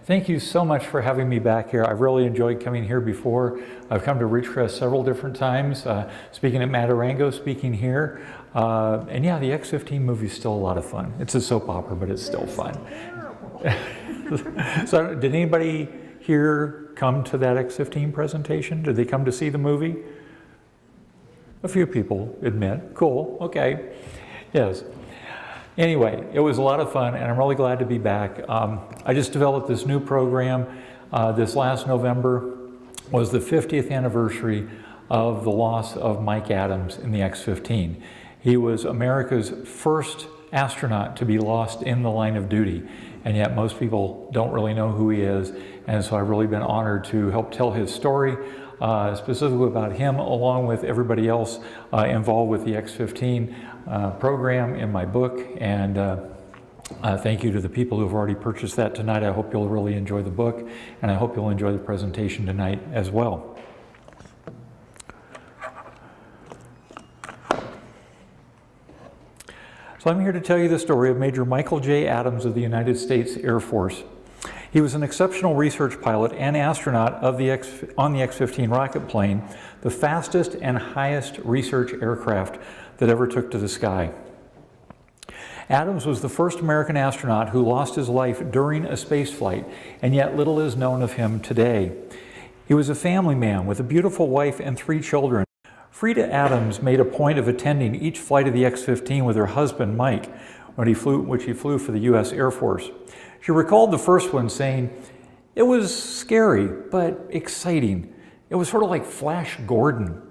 Thank you so much for having me back here. I've really enjoyed coming here before. I've come to Ridgecrest several different times, speaking at Matarango, speaking here. And yeah, the X-15 movie is still a lot of fun. It's a soap opera, but it's still fun. So did anybody here come to that X-15 presentation? Did they come to see the movie? A few people admit. Cool, okay. Yes. Anyway, it was a lot of fun, and I'm really glad to be back. I just developed this new program. This last November was the 50th anniversary of the loss of Mike Adams in the X-15. He was America's first astronaut to be lost in the line of duty, and yet most people don't really know who he is, and so I've really been honored to help tell his story, specifically about him, along with everybody else involved with the X-15 program in my book. And thank you to the people who have already purchased that tonight. I hope you'll really enjoy the book, and I hope you'll enjoy the presentation tonight as well. So I'm here to tell you the story of Major Michael J. Adams of the United States Air Force. He was an exceptional research pilot and astronaut on the X-15 rocket plane, the fastest and highest research aircraft that ever took to the sky. Adams was the first American astronaut who lost his life during a space flight, and yet little is known of him today. He was a family man with a beautiful wife and 3 children. Frida Adams made a point of attending each flight of the X-15 with her husband, Mike, which he flew for the U.S. Air Force. She recalled the first one saying, "It was scary, but exciting. It was sort of like Flash Gordon."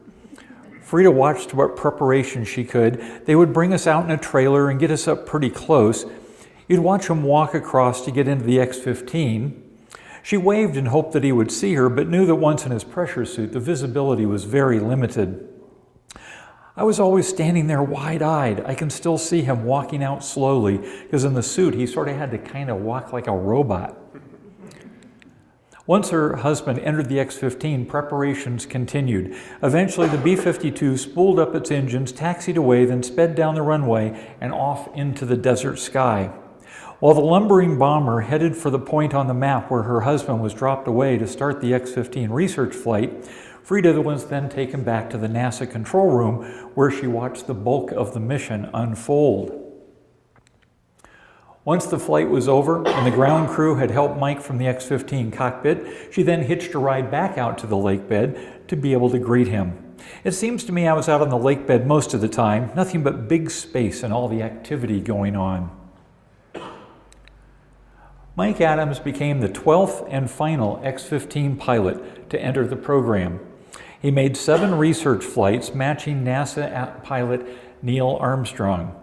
Frida watched what preparation she could. They would bring us out in a trailer and get us up pretty close. You'd watch him walk across to get into the X-15. She waved and hoped that he would see her, but knew that once in his pressure suit, the visibility was very limited. I was always standing there wide-eyed. I can still see him walking out slowly, because in the suit, he sort of had to kind of walk like a robot. Once her husband entered the X-15, preparations continued. Eventually, the B-52 spooled up its engines, taxied away, then sped down the runway and off into the desert sky. While the lumbering bomber headed for the point on the map where her husband was dropped away to start the X-15 research flight, Frida was then taken back to the NASA control room where she watched the bulk of the mission unfold. Once the flight was over and the ground crew had helped Mike from the X-15 cockpit, she then hitched a ride back out to the lake bed to be able to greet him. It seems to me I was out on the lake bed most of the time, nothing but big space and all the activity going on. Mike Adams became the 12th and final X-15 pilot to enter the program. He made 7 research flights, matching NASA pilot Neil Armstrong.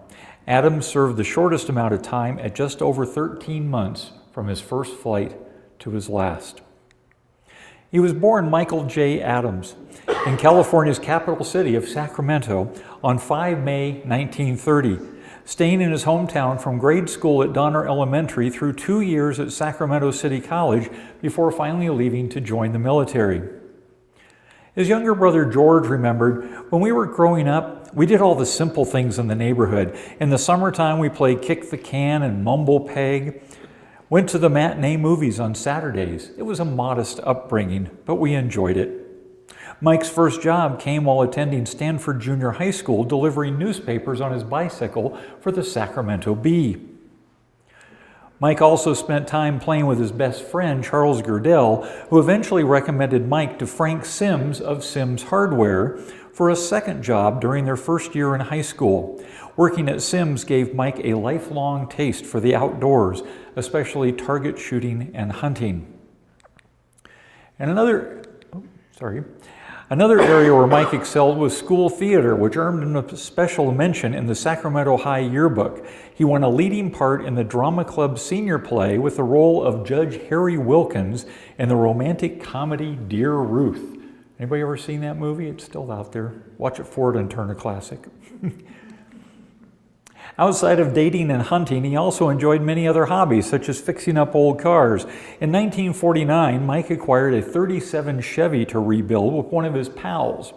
Adams served the shortest amount of time at just over 13 months from his first flight to his last. He was born Michael J. Adams in California's capital city of Sacramento on 5 May 1930, staying in his hometown from grade school at Donner Elementary through 2 years at Sacramento City College before finally leaving to join the military. His younger brother George remembered, "When we were growing up, we did all the simple things in the neighborhood. In the summertime, we played kick the can and mumble peg. Went to the matinee movies on Saturdays. It was a modest upbringing, but we enjoyed it." Mike's first job came while attending Stanford Junior High School, delivering newspapers on his bicycle for the Sacramento Bee. Mike also spent time playing with his best friend, Charles Gerdell, who eventually recommended Mike to Frank Sims of Sims Hardware for a second job during their first year in high school. Working at Sims gave Mike a lifelong taste for the outdoors, especially target shooting and hunting. And another area where Mike excelled was school theater, which earned him a special mention in the Sacramento High yearbook. He won a leading part in the Drama Club senior play with the role of Judge Harry Wilkins in the romantic comedy Dear Ruth. Anybody ever seen that movie? It's still out there. Watch it forward and turn a classic. Outside of dating and hunting, he also enjoyed many other hobbies, such as fixing up old cars. In 1949, Mike acquired a 37 Chevy to rebuild with one of his pals.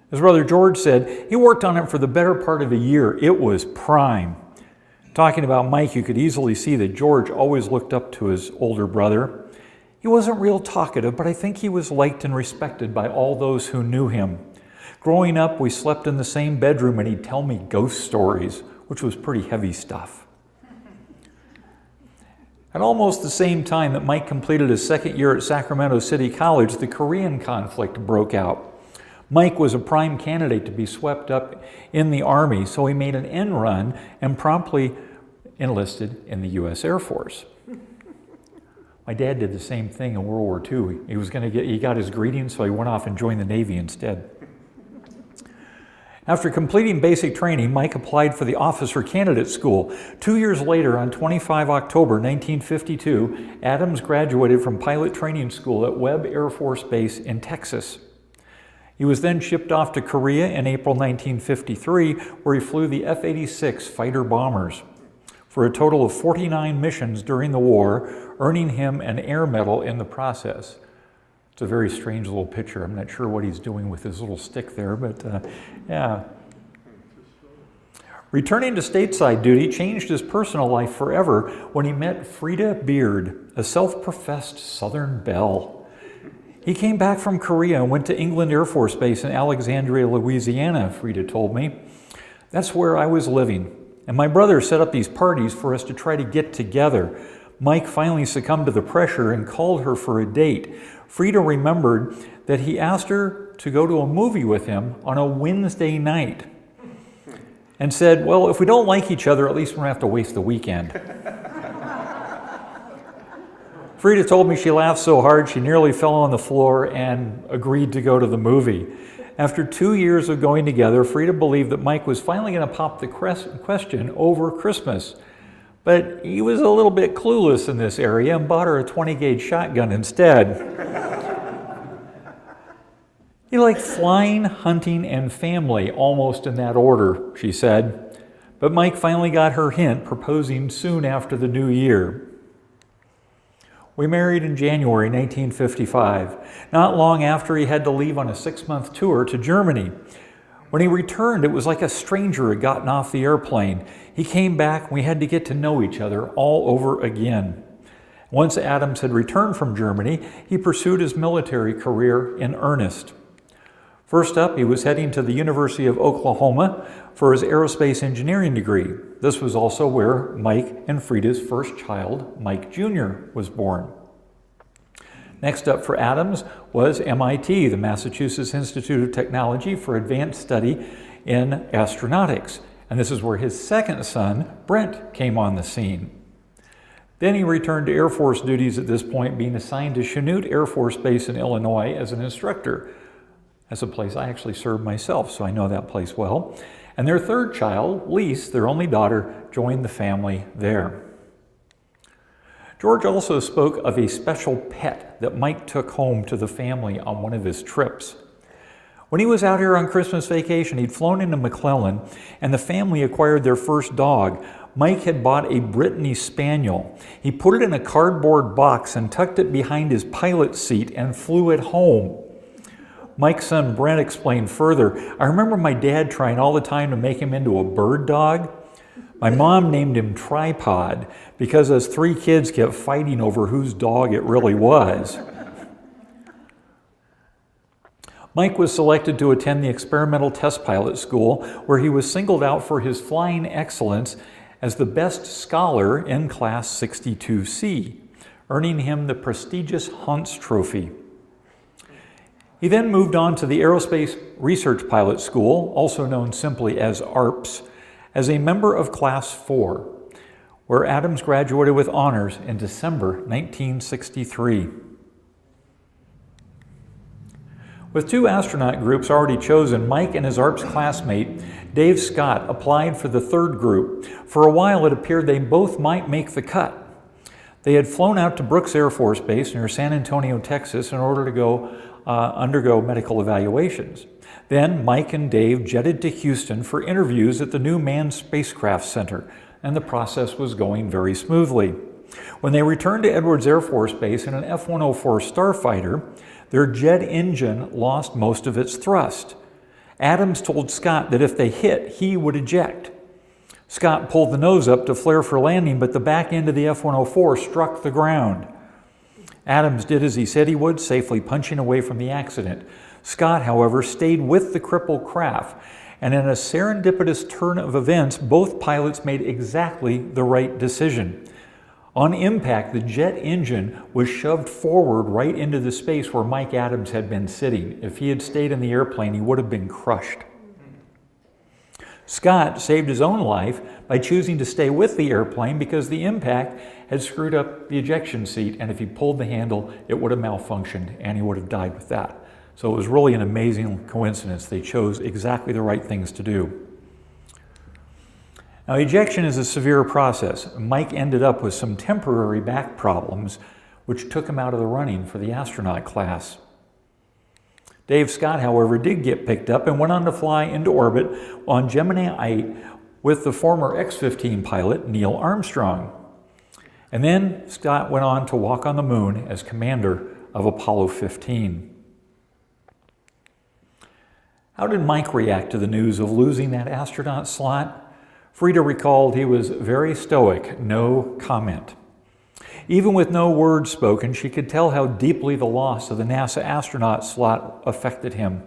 His brother George said he worked on it for the better part of a year. It was prime. Talking about Mike, you could easily see that George always looked up to his older brother. He wasn't real talkative, but I think he was liked and respected by all those who knew him. Growing up, we slept in the same bedroom and he'd tell me ghost stories, which was pretty heavy stuff. At almost the same time that Mike completed his second year at Sacramento City College, the Korean conflict broke out. Mike was a prime candidate to be swept up in the Army, so he made an end run and promptly enlisted in the U.S. Air Force. My dad did the same thing in World War II. He got his greeting, so he went off and joined the Navy instead. After completing basic training, Mike applied for the Officer Candidate School. 2 years later, on 25 October 1952, Adams graduated from pilot training school at Webb Air Force Base in Texas. He was then shipped off to Korea in April 1953, where he flew the F-86 fighter bombers for a total of 49 missions during the war, earning him an Air Medal in the process. It's a very strange little picture. I'm not sure what he's doing with his little stick there, but yeah. Returning to stateside duty changed his personal life forever when he met Frida Beard, a self-professed Southern belle. He came back from Korea and went to England Air Force Base in Alexandria, Louisiana, Frida told me. That's where I was living. And my brother set up these parties for us to try to get together. Mike finally succumbed to the pressure and called her for a date. Frida remembered that he asked her to go to a movie with him on a Wednesday night and said, well, if we don't like each other, at least we don't have to waste the weekend. Frida told me she laughed so hard she nearly fell on the floor and agreed to go to the movie. After 2 years of going together, Frida believed that Mike was finally going to pop the question over Christmas. But he was a little bit clueless in this area and bought her a 20-gauge shotgun instead. He liked flying, hunting, and family, almost in that order, she said. But Mike finally got her hint, proposing soon after the new year. We married in January 1955, not long after he had to leave on a 6-month tour to Germany. When he returned, it was like a stranger had gotten off the airplane. He came back, and we had to get to know each other all over again. Once Adams had returned from Germany, he pursued his military career in earnest. First up, he was heading to the University of Oklahoma for his aerospace engineering degree. This was also where Mike and Frida's first child, Mike Jr., was born. Next up for Adams was MIT, the Massachusetts Institute of Technology for Advanced Study in Astronautics. And this is where his second son, Brent, came on the scene. Then he returned to Air Force duties at this point, being assigned to Chanute Air Force Base in Illinois as an instructor. That's a place I actually served myself, so I know that place well. And their third child, Lise, their only daughter, joined the family there. George also spoke of a special pet that Mike took home to the family on one of his trips. When he was out here on Christmas vacation, he'd flown into McClellan, and the family acquired their first dog. Mike had bought a Brittany Spaniel. He put it in a cardboard box and tucked it behind his pilot seat and flew it home. Mike's son Brent explained further, I remember my dad trying all the time to make him into a bird dog. My mom named him Tripod because us 3 kids kept fighting over whose dog it really was. Mike was selected to attend the Experimental Test Pilot School, where he was singled out for his flying excellence as the best scholar in Class 62C, earning him the prestigious Hunt's Trophy. He then moved on to the Aerospace Research Pilot School, also known simply as ARPS, as a member of Class 4, where Adams graduated with honors in December 1963. With 2 astronaut groups already chosen, Mike and his ARPS classmate, Dave Scott, applied for the 3rd group. For a while, it appeared they both might make the cut. They had flown out to Brooks Air Force Base near San Antonio, Texas, in order to undergo medical evaluations. Then Mike and Dave jetted to Houston for interviews at the new Manned Spacecraft Center, and the process was going very smoothly. When they returned to Edwards Air Force Base in an F-104 Starfighter, their jet engine lost most of its thrust. Adams told Scott that if they hit, he would eject. Scott pulled the nose up to flare for landing, but the back end of the F-104 struck the ground. Adams did as he said he would, safely punching away from the accident. Scott, however, stayed with the crippled craft, and in a serendipitous turn of events, both pilots made exactly the right decision. On impact, the jet engine was shoved forward right into the space where Mike Adams had been sitting. If he had stayed in the airplane, he would have been crushed. Scott saved his own life by choosing to stay with the airplane because the impact had screwed up the ejection seat, and if he pulled the handle, it would have malfunctioned and he would have died with that. So it was really an amazing coincidence. They chose exactly the right things to do. Now, ejection is a severe process. Mike ended up with some temporary back problems, which took him out of the running for the astronaut class. Dave Scott, however, did get picked up and went on to fly into orbit on Gemini 8 with the former X-15 pilot, Neil Armstrong. And then Scott went on to walk on the moon as commander of Apollo 15. How did Mike react to the news of losing that astronaut slot? Frida recalled he was very stoic, no comment. Even with no words spoken, she could tell how deeply the loss of the NASA astronaut slot affected him.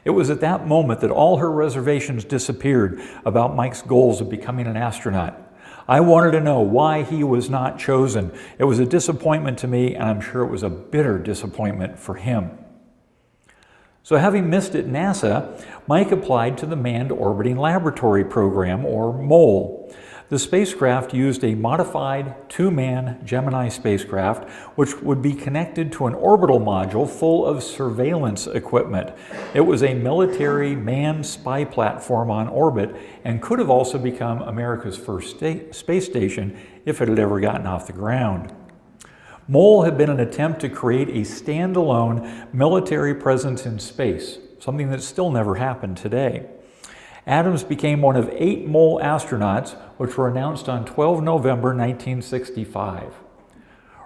It was at that moment that all her reservations disappeared about Mike's goals of becoming an astronaut. I wanted to know why he was not chosen. It was a disappointment to me, and I'm sure it was a bitter disappointment for him. So having missed at NASA, Mike applied to the Manned Orbiting Laboratory Program, or MOLE. The spacecraft used a modified two-man Gemini spacecraft, which would be connected to an orbital module full of surveillance equipment. It was a military manned spy platform on orbit and could have also become America's first space station if it had ever gotten off the ground. MOLE had been an attempt to create a standalone military presence in space, something that still never happened today. Adams became one of 8 MOLE astronauts, which were announced on 12 November 1965.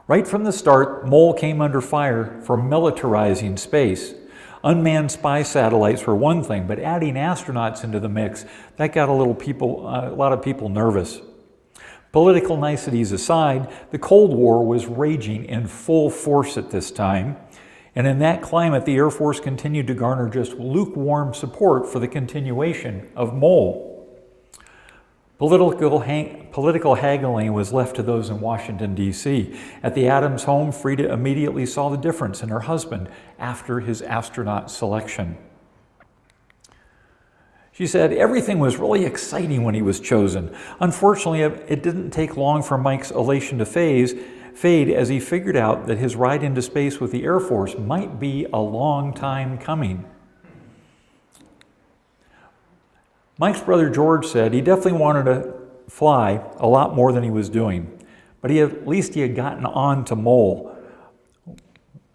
Right from the start, MOLE came under fire for militarizing space. Unmanned spy satellites were one thing, but adding astronauts into the mix, that got a lot of people nervous. Political niceties aside, the Cold War was raging in full force at this time, and in that climate, the Air Force continued to garner just lukewarm support for the continuation of MOLE. Political haggling was left to those in Washington, D.C. At the Adams home, Frida immediately saw the difference in her husband after his astronaut selection. She said, everything was really exciting when he was chosen. Unfortunately, it didn't take long for Mike's elation to fade as he figured out that his ride into space with the Air Force might be a long time coming. Mike's brother George said he definitely wanted to fly a lot more than he was doing, but at least he had gotten on to MOLE.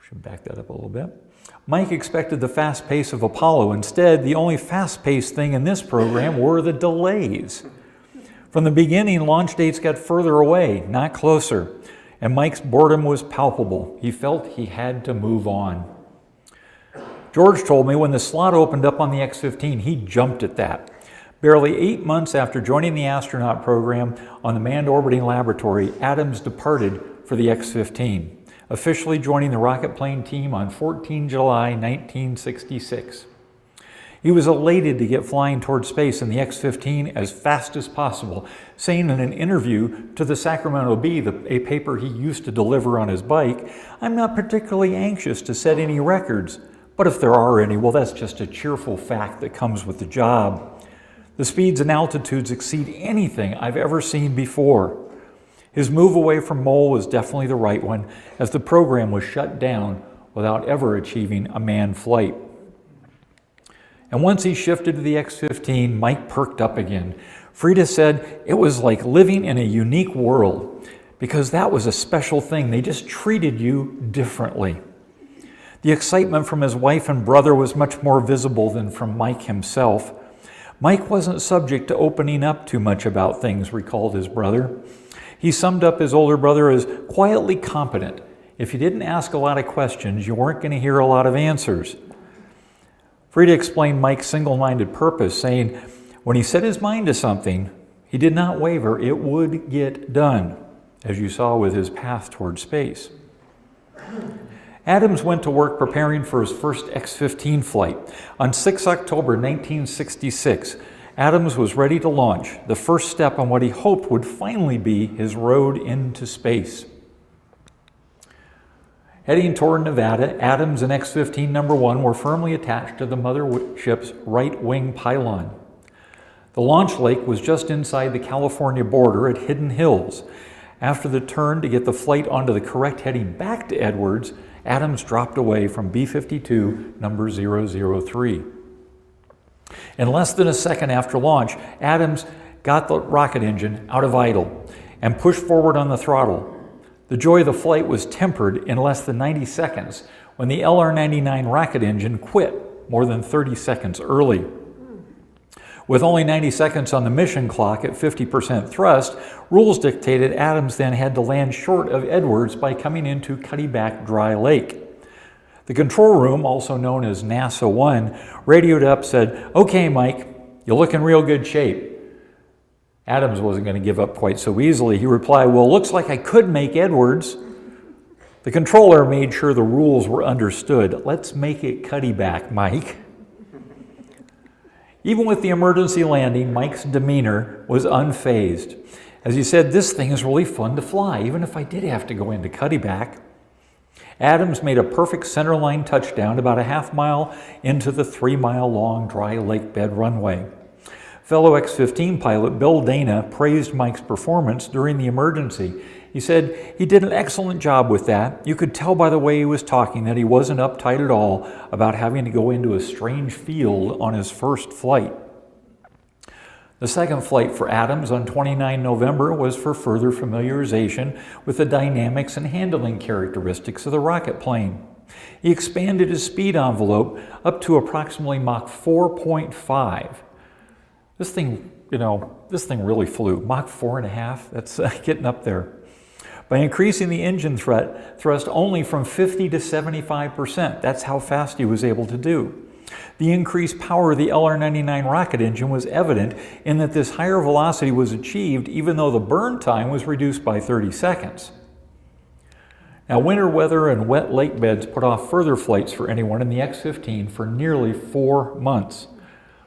Should back that up a little bit. Mike expected the fast pace of Apollo. Instead, the only fast-paced thing in this program were the delays. From the beginning, launch dates got further away, not closer, and Mike's boredom was palpable. He felt he had to move on. George told me when the slot opened up on the X-15, he jumped at that. Barely 8 months after joining the astronaut program on the Manned Orbiting Laboratory, Adams departed for the X-15. Officially joining the rocket plane team on 14 July 1966. He was elated to get flying toward space in the X-15 as fast as possible, saying in an interview to the Sacramento Bee, a paper he used to deliver on his bike, "I'm not particularly anxious to set any records, but if there are any, well, that's just a cheerful fact that comes with the job. The speeds and altitudes exceed anything I've ever seen before." His move away from MOLE was definitely the right one, as the program was shut down without ever achieving a manned flight. And once he shifted to the X-15, Mike perked up again. Frida said it was like living in a unique world, because that was a special thing. They just treated you differently. The excitement from his wife and brother was much more visible than from Mike himself. Mike wasn't subject to opening up too much about things, recalled his brother. He summed up his older brother as quietly competent. If you didn't ask a lot of questions, you weren't going to hear a lot of answers. Frida explained Mike's single-minded purpose, saying when he set his mind to something, He did not waver. It would get done, as you saw with his path toward space. Adams went to work preparing for his first X-15 flight. On 6 October 1966, Adams was ready to launch, the first step on what he hoped would finally be his road into space. Heading toward Nevada, Adams and X-15 No. 1 were firmly attached to the mothership's right wing pylon. The launch lake was just inside the California border at Hidden Hills. After the turn to get the flight onto the correct heading back to Edwards, Adams dropped away from B-52 number 003. In less than a second after launch, Adams got the rocket engine out of idle and pushed forward on the throttle. The joy of the flight was tempered in less than 90 seconds when the LR-99 rocket engine quit more than 30 seconds early. With only 90 seconds on the mission clock at 50% thrust, rules dictated Adams then had to land short of Edwards by coming into Cuddyback Dry Lake. The control room, also known as NASA 1, radioed up, said, "Okay, Mike, you look in real good shape." Adams wasn't going to give up quite so easily. He replied, "Well, looks like I could make Edwards." The controller made sure the rules were understood. "Let's make it Cuddyback, Mike." Even with the emergency landing, Mike's demeanor was unfazed. As he said, "This thing is really fun to fly, even if I did have to go into Cuddyback." Adams made a perfect centerline touchdown about a half-mile into the 3-mile-long dry lake bed runway. Fellow X-15 pilot Bill Dana praised Mike's performance during the emergency. He said, "He did an excellent job with that. You could tell by the way he was talking that he wasn't uptight at all about having to go into a strange field on his first flight." The second flight for Adams on 29 November was for further familiarization with the dynamics and handling characteristics of the rocket plane. He expanded his speed envelope up to approximately Mach 4.5. This thing really flew. Mach 4.5, that's getting up there. By increasing the engine thrust only from 50 to 75%, that's how fast he was able to do. The increased power of the LR-99 rocket engine was evident in that this higher velocity was achieved even though the burn time was reduced by 30 seconds. Now, winter weather and wet lake beds put off further flights for anyone in the X-15 for nearly 4 months.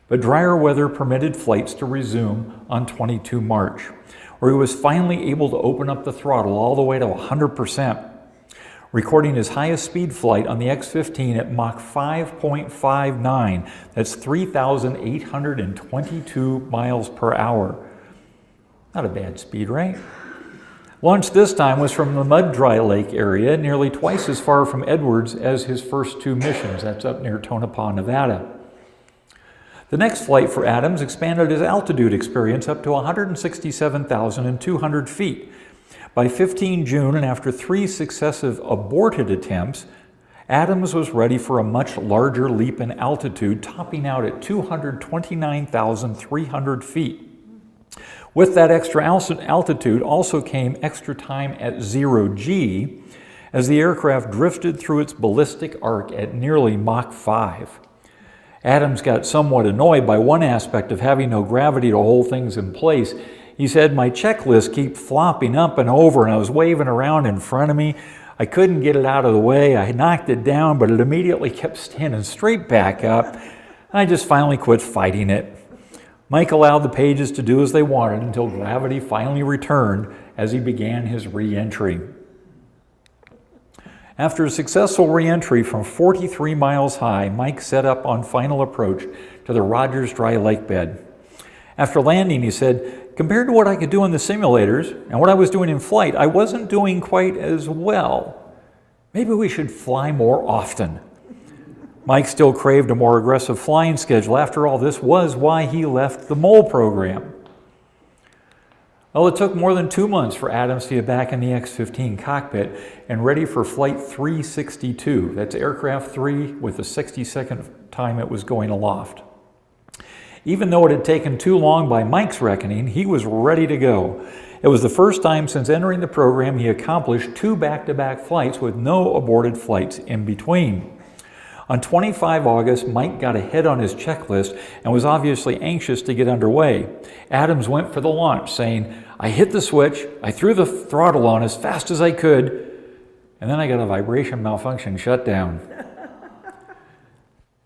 But drier weather permitted flights to resume on 22 March, where he was finally able to open up the throttle all the way to 100%, recording his highest speed flight on the X-15 at Mach 5.59. That's 3,822 miles per hour. Not a bad speed, right? Launch this time was from the Mud Dry Lake area, nearly twice as far from Edwards as his first 2 missions. That's up near Tonopah, Nevada. The next flight for Adams expanded his altitude experience up to 167,200 feet. By 15 June, and after 3 successive aborted attempts, Adams was ready for a much larger leap in altitude, topping out at 229,300 feet. With that extra altitude also came extra time at 0G, as the aircraft drifted through its ballistic arc at nearly Mach 5. Adams got somewhat annoyed by one aspect of having no gravity to hold things in place. He said, "My checklist kept flopping up and over, and I was waving around in front of me. I couldn't get it out of the way. I knocked it down, but it immediately kept standing straight back up. I just finally quit fighting it." Mike allowed the pages to do as they wanted until gravity finally returned as he began his re-entry. After a successful re-entry from 43 miles high, Mike set up on final approach to the Rogers Dry Lake bed. After landing, he said, "Compared to what I could do in the simulators and what I was doing in flight, I wasn't doing quite as well. Maybe we should fly more often." Mike still craved a more aggressive flying schedule. After all, this was why he left the MOLE program. Well, it took more than 2 months for Adams to get back in the X-15 cockpit and ready for Flight 362. That's Aircraft 3 with the 60-second time it was going aloft. Even though it had taken too long by Mike's reckoning, he was ready to go. It was the first time since entering the program he accomplished 2 back-to-back flights with no aborted flights in between. On 25 August, Mike got ahead on his checklist and was obviously anxious to get underway. Adams went for the launch, saying, "I hit the switch, I threw the throttle on as fast as I could, and then I got a vibration malfunction shutdown."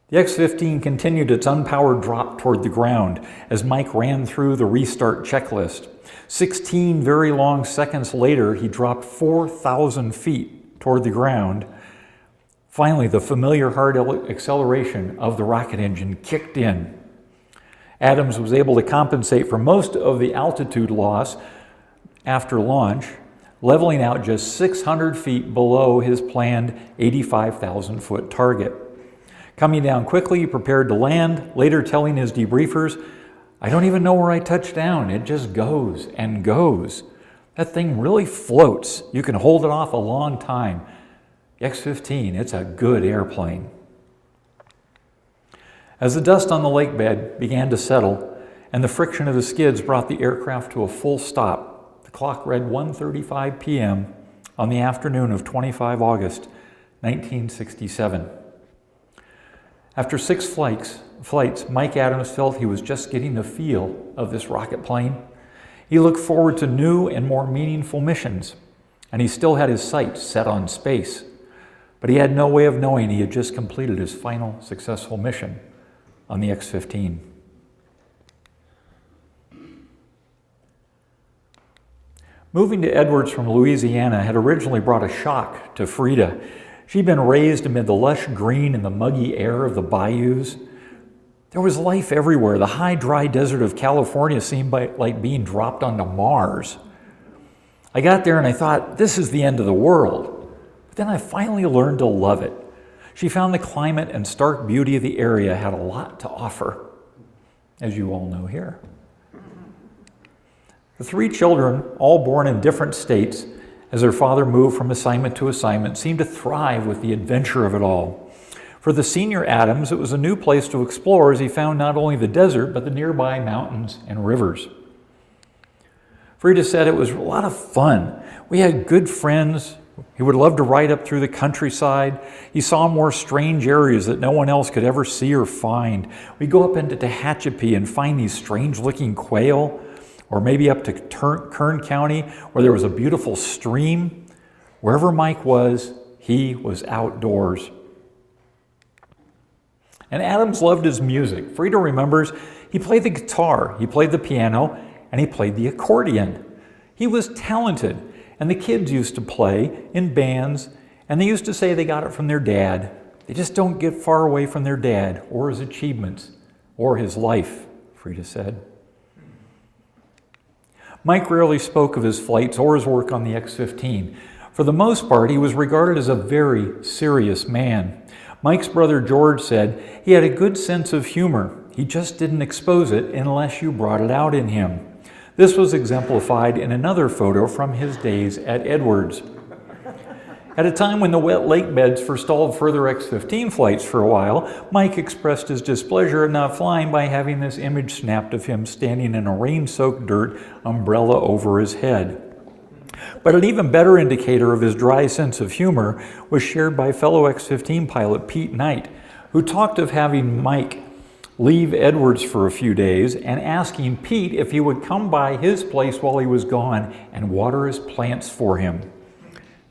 The X-15 continued its unpowered drop toward the ground as Mike ran through the restart checklist. 16 very long seconds later, he dropped 4,000 feet toward the ground. Finally, the familiar hard acceleration of the rocket engine kicked in. Adams was able to compensate for most of the altitude loss after launch, leveling out just 600 feet below his planned 85,000-foot target. Coming down quickly, he prepared to land, later telling his debriefers, "I don't even know where I touched down. It just goes and goes. That thing really floats. You can hold it off a long time." The X-15, it's a good airplane. As the dust on the lake bed began to settle and the friction of the skids brought the aircraft to a full stop, the clock read 1:35 p.m. on the afternoon of 25 August, 1967. After 6 flights, Mike Adams felt he was just getting the feel of this rocket plane. He looked forward to new and more meaningful missions, and he still had his sights set on space. But he had no way of knowing he had just completed his final successful mission on the X-15. Moving to Edwards from Louisiana had originally brought a shock to Frida. She'd been raised amid the lush green and the muggy air of the bayous. There was life everywhere. The high, dry desert of California seemed like being dropped onto Mars. I got there and I thought, this is the end of the world. But then I finally learned to love it. She found the climate and stark beauty of the area had a lot to offer, as you all know here. The 3 children, all born in different states, as their father moved from assignment to assignment, seemed to thrive with the adventure of it all. For the senior Adams, it was a new place to explore as he found not only the desert, but the nearby mountains and rivers. Frida said it was a lot of fun. We had good friends. He would love to ride up through the countryside. He saw more strange areas that no one else could ever see or find. We'd go up into Tehachapi and find these strange-looking quail, or maybe up to Kern County, where there was a beautiful stream. Wherever Mike was, he was outdoors. And Adams loved his music. Frida remembers he played the guitar, he played the piano, and he played the accordion. He was talented, and the kids used to play in bands, and they used to say they got it from their dad. They just don't get far away from their dad, or his achievements, or his life, Frida said. Mike rarely spoke of his flights or his work on the X-15. For the most part, he was regarded as a very serious man. Mike's brother George said he had a good sense of humor. He just didn't expose it unless you brought it out in him. This was exemplified in another photo from his days at Edwards. At a time when the wet lake beds forestalled further X-15 flights for a while, Mike expressed his displeasure at not flying by having this image snapped of him standing in a rain-soaked dirt umbrella over his head. But an even better indicator of his dry sense of humor was shared by fellow X-15 pilot Pete Knight, who talked of having Mike leave Edwards for a few days and asking Pete if he would come by his place while he was gone and water his plants for him.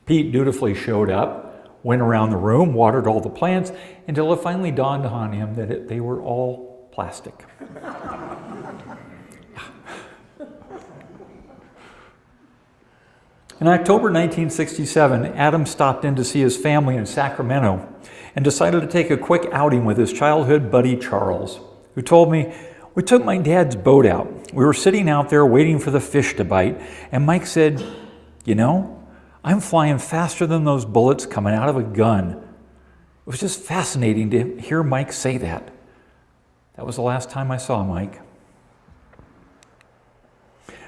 Pete dutifully showed up, went around the room, watered all the plants, until it finally dawned on him that they were all plastic. In October 1967, Adams stopped in to see his family in Sacramento and decided to take a quick outing with his childhood buddy Charles, who told me, "We took my dad's boat out. We were sitting out there waiting for the fish to bite, and Mike said, 'You know, I'm flying faster than those bullets coming out of a gun.' It was just fascinating to hear Mike say that. That was the last time I saw Mike."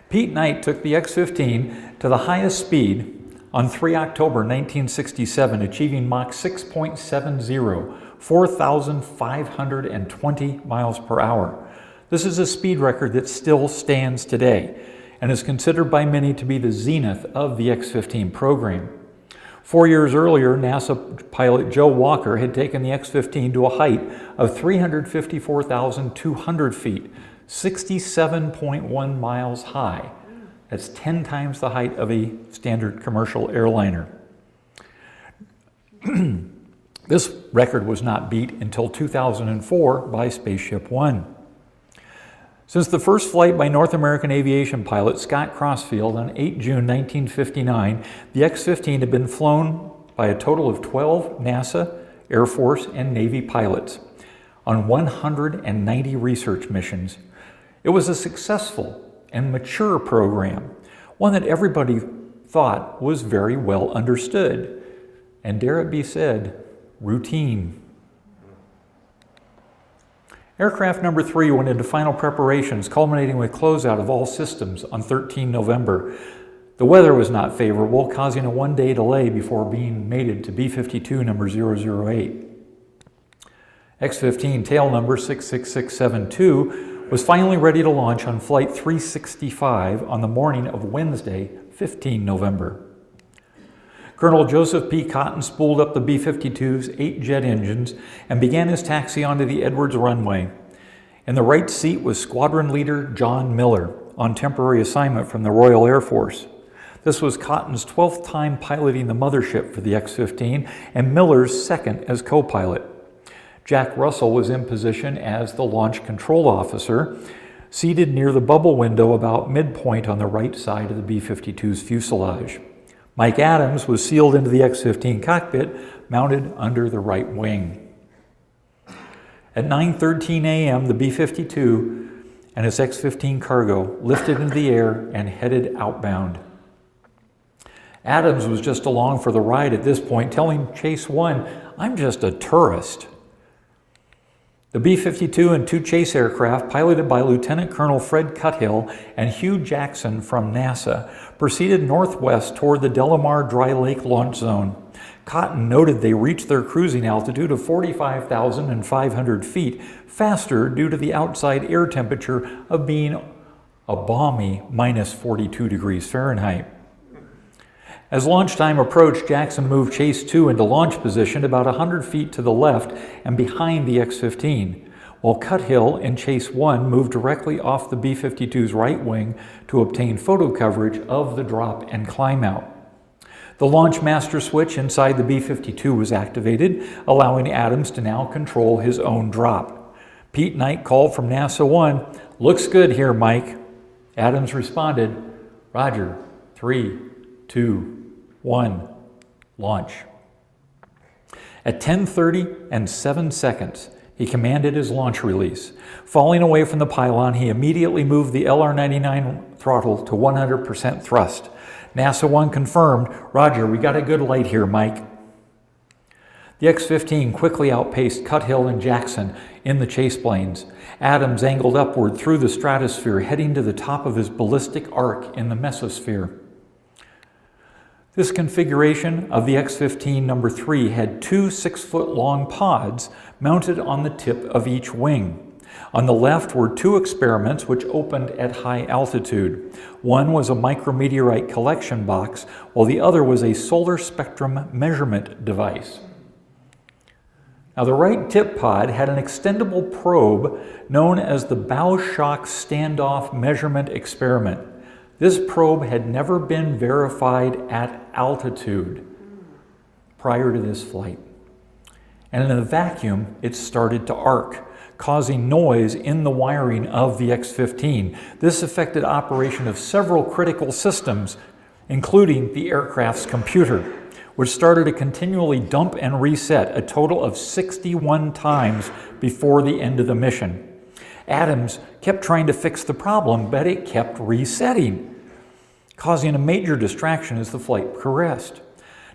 Pete Knight took the X-15 to the highest speed on 3 October 1967, achieving Mach 6.70, 4,520 miles per hour. This is a speed record that still stands today and is considered by many to be the zenith of the X-15 program. 4 years earlier, NASA pilot Joe Walker had taken the X-15 to a height of 354,200 feet, 67.1 miles high. That's 10 times the height of a standard commercial airliner. This record was not beat until 2004 by Spaceship One. Since the first flight by North American aviation pilot Scott Crossfield on 8 June 1959, the X-15 had been flown by a total of 12 NASA, Air Force, and Navy pilots on 190 research missions. It was a successful and mature program, one that everybody thought was very well understood, and dare it be said, routine. Aircraft number 3 went into final preparations, culminating with closeout of all systems on 13 November. The weather was not favorable, causing a one-day delay before being mated to B-52 number 008. X-15 tail number 66672 was finally ready to launch on Flight 365 on the morning of Wednesday, 15 November. Colonel Joseph P. Cotton spooled up the B-52's 8 jet engines and began his taxi onto the Edwards runway. In the right seat was Squadron Leader John Miller, on temporary assignment from the Royal Air Force. This was Cotton's 12th time piloting the mothership for the X-15 and Miller's second as co-pilot. Jack Russell was in position as the launch control officer, seated near the bubble window about midpoint on the right side of the B-52's fuselage. Mike Adams was sealed into the X-15 cockpit, mounted under the right wing. At 9:13 a.m., the B-52 and its X-15 cargo lifted into the air and headed outbound. Adams was just along for the ride at this point, telling Chase One, "I'm just a tourist." The B-52 and 2 chase aircraft, piloted by Lieutenant Colonel Fred Cuthill and Hugh Jackson from NASA, proceeded northwest toward the Delamar Dry Lake launch zone. Cotton noted they reached their cruising altitude of 45,500 feet faster due to the outside air temperature of being a balmy minus 42 degrees Fahrenheit. As launch time approached, Jackson moved Chase 2 into launch position about 100 feet to the left and behind the X-15, while Cuthill and Chase 1 moved directly off the B-52's right wing to obtain photo coverage of the drop and climb out. The launch master switch inside the B-52 was activated, allowing Adams to now control his own drop. Pete Knight called from NASA 1, "Looks good here, Mike." Adams responded, "Roger, 3, 2, 1, launch." At 10:30 and 7 seconds, he commanded his launch release. Falling away from the pylon, he immediately moved the LR-99 throttle to 100% thrust. NASA 1 confirmed, "Roger, we got a good light here, Mike." The X-15 quickly outpaced Cuthill and Jackson in the chase planes. Adams angled upward through the stratosphere, heading to the top of his ballistic arc in the mesosphere. This configuration of the X-15 number 3 had 2 6-foot-long pods mounted on the tip of each wing. On the left were 2 experiments which opened at high altitude. One was a micrometeorite collection box, while the other was a solar spectrum measurement device. Now, the right tip pod had an extendable probe known as the bow shock standoff measurement experiment. This probe had never been verified at altitude prior to this flight. And in a vacuum, it started to arc, causing noise in the wiring of the X-15. This affected operation of several critical systems, including the aircraft's computer, which started to continually dump and reset a total of 61 times before the end of the mission. Adams kept trying to fix the problem, but it kept resetting, causing a major distraction as the flight progressed.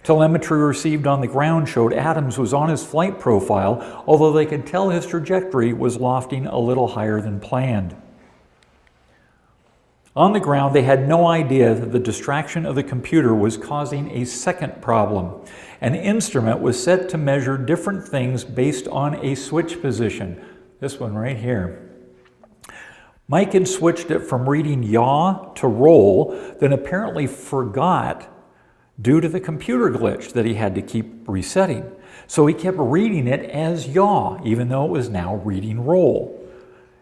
Telemetry received on the ground showed Adams was on his flight profile, although they could tell his trajectory was lofting a little higher than planned. On the ground, they had no idea that the distraction of the computer was causing a second problem. An instrument was set to measure different things based on a switch position. This one right here. Mike had switched it from reading yaw to roll, then apparently forgot due to the computer glitch that he had to keep resetting. So he kept reading it as yaw, even though it was now reading roll.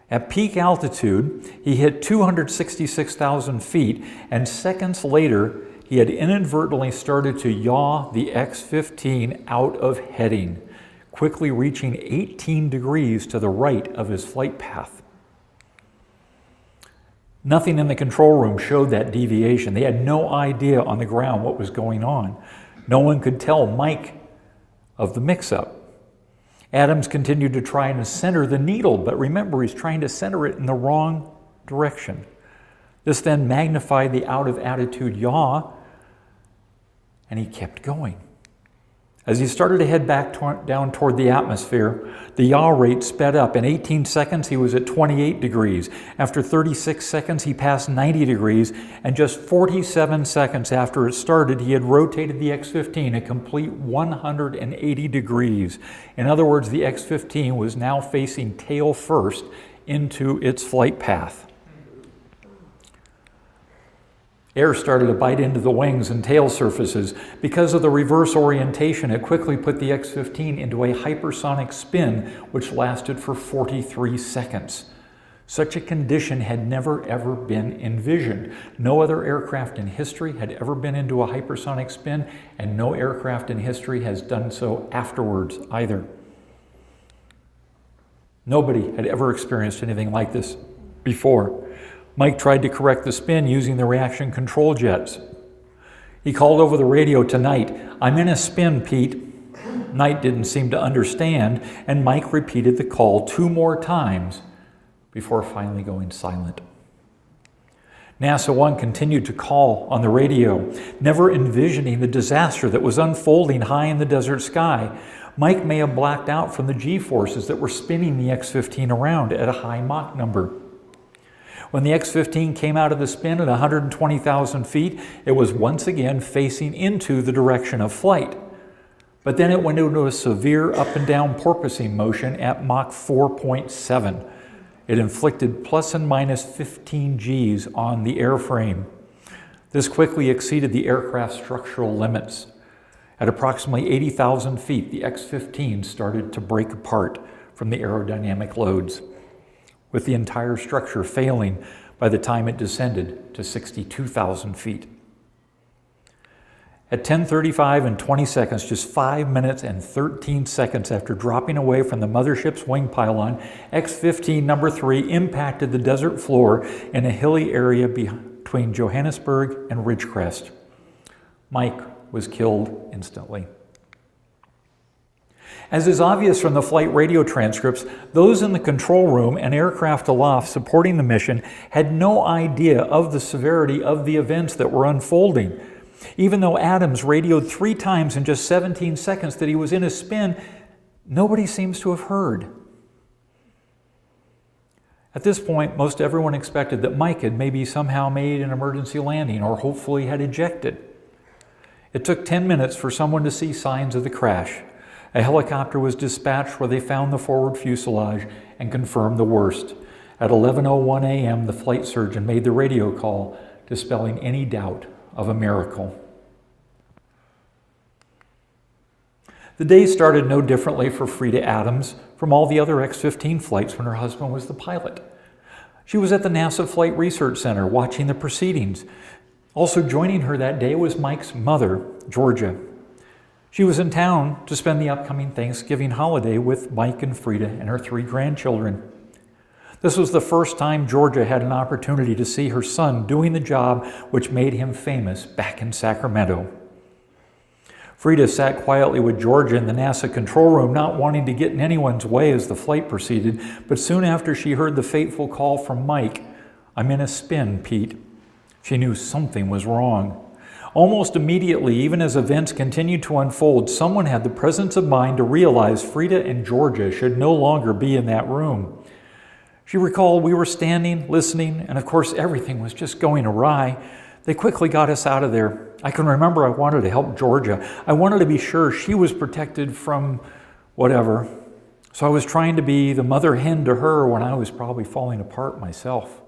At peak altitude, he hit 266,000 feet, and seconds later, he had inadvertently started to yaw the X-15 out of heading, quickly reaching 18 degrees to the right of his flight path. Nothing in the control room showed that deviation. They had no idea on the ground what was going on. No one could tell Mike of the mix-up. Adams continued to try and center the needle, but remember, he's trying to center it in the wrong direction. This then magnified the out-of-attitude yaw, and he kept going. As he started to head back down toward the atmosphere, the yaw rate sped up. In 18 seconds, he was at 28 degrees. After 36 seconds, he passed 90 degrees. And just 47 seconds after it started, he had rotated the X-15 a complete 180 degrees. In other words, the X-15 was now facing tail first into its flight path. Air started to bite into the wings and tail surfaces. Because of the reverse orientation, it quickly put the X-15 into a hypersonic spin, which lasted for 43 seconds. Such a condition had never, ever been envisioned. No other aircraft in history had ever been into a hypersonic spin, and no aircraft in history has done so afterwards either. Nobody had ever experienced anything like this before. Mike tried to correct the spin using the reaction control jets. He called over the radio to Knight. "I'm in a spin, Pete." Knight didn't seem to understand, and Mike repeated the call 2 more times before finally going silent. NASA One continued to call on the radio, never envisioning the disaster that was unfolding high in the desert sky. Mike may have blacked out from the G-forces that were spinning the X-15 around at a high Mach number. When the X-15 came out of the spin at 120,000 feet, it was once again facing into the direction of flight. But then it went into a severe up and down porpoising motion at Mach 4.7. It inflicted plus and minus 15 Gs on the airframe. This quickly exceeded the aircraft's structural limits. At approximately 80,000 feet, the X-15 started to break apart from the aerodynamic loads, with the entire structure failing by the time it descended to 62,000 feet. At 10:35 and 20 seconds, just 5 minutes and 13 seconds after dropping away from the mothership's wing pylon, X-15 number 3 impacted the desert floor in a hilly area between Johannesburg and Ridgecrest. Mike was killed instantly. As is obvious from the flight radio transcripts, those in the control room and aircraft aloft supporting the mission had no idea of the severity of the events that were unfolding. Even though Adams radioed 3 times in just 17 seconds that he was in a spin, nobody seems to have heard. At this point, most everyone expected that Mike had maybe somehow made an emergency landing or hopefully had ejected. It took 10 minutes for someone to see signs of the crash. A helicopter was dispatched where they found the forward fuselage and confirmed the worst. At 11:01 a.m., the flight surgeon made the radio call, dispelling any doubt of a miracle. The day started no differently for Frida Adams from all the other X-15 flights when her husband was the pilot. She was at the NASA Flight Research Center watching the proceedings. Also joining her that day was Mike's mother, Georgia. She was in town to spend the upcoming Thanksgiving holiday with Mike and Frida and her 3 grandchildren. This was the first time Georgia had an opportunity to see her son doing the job which made him famous back in Sacramento. Frida sat quietly with Georgia in the NASA control room, not wanting to get in anyone's way as the flight proceeded, but soon after she heard the fateful call from Mike, "I'm in a spin, Pete," she knew something was wrong. Almost immediately, even as events continued to unfold, someone had the presence of mind to realize Frida and Georgia should no longer be in that room. She recalled, "We were standing, listening, and of course everything was just going awry. They quickly got us out of there. I can remember I wanted to help Georgia. I wanted to be sure she was protected from whatever. So I was trying to be the mother hen to her when I was probably falling apart myself."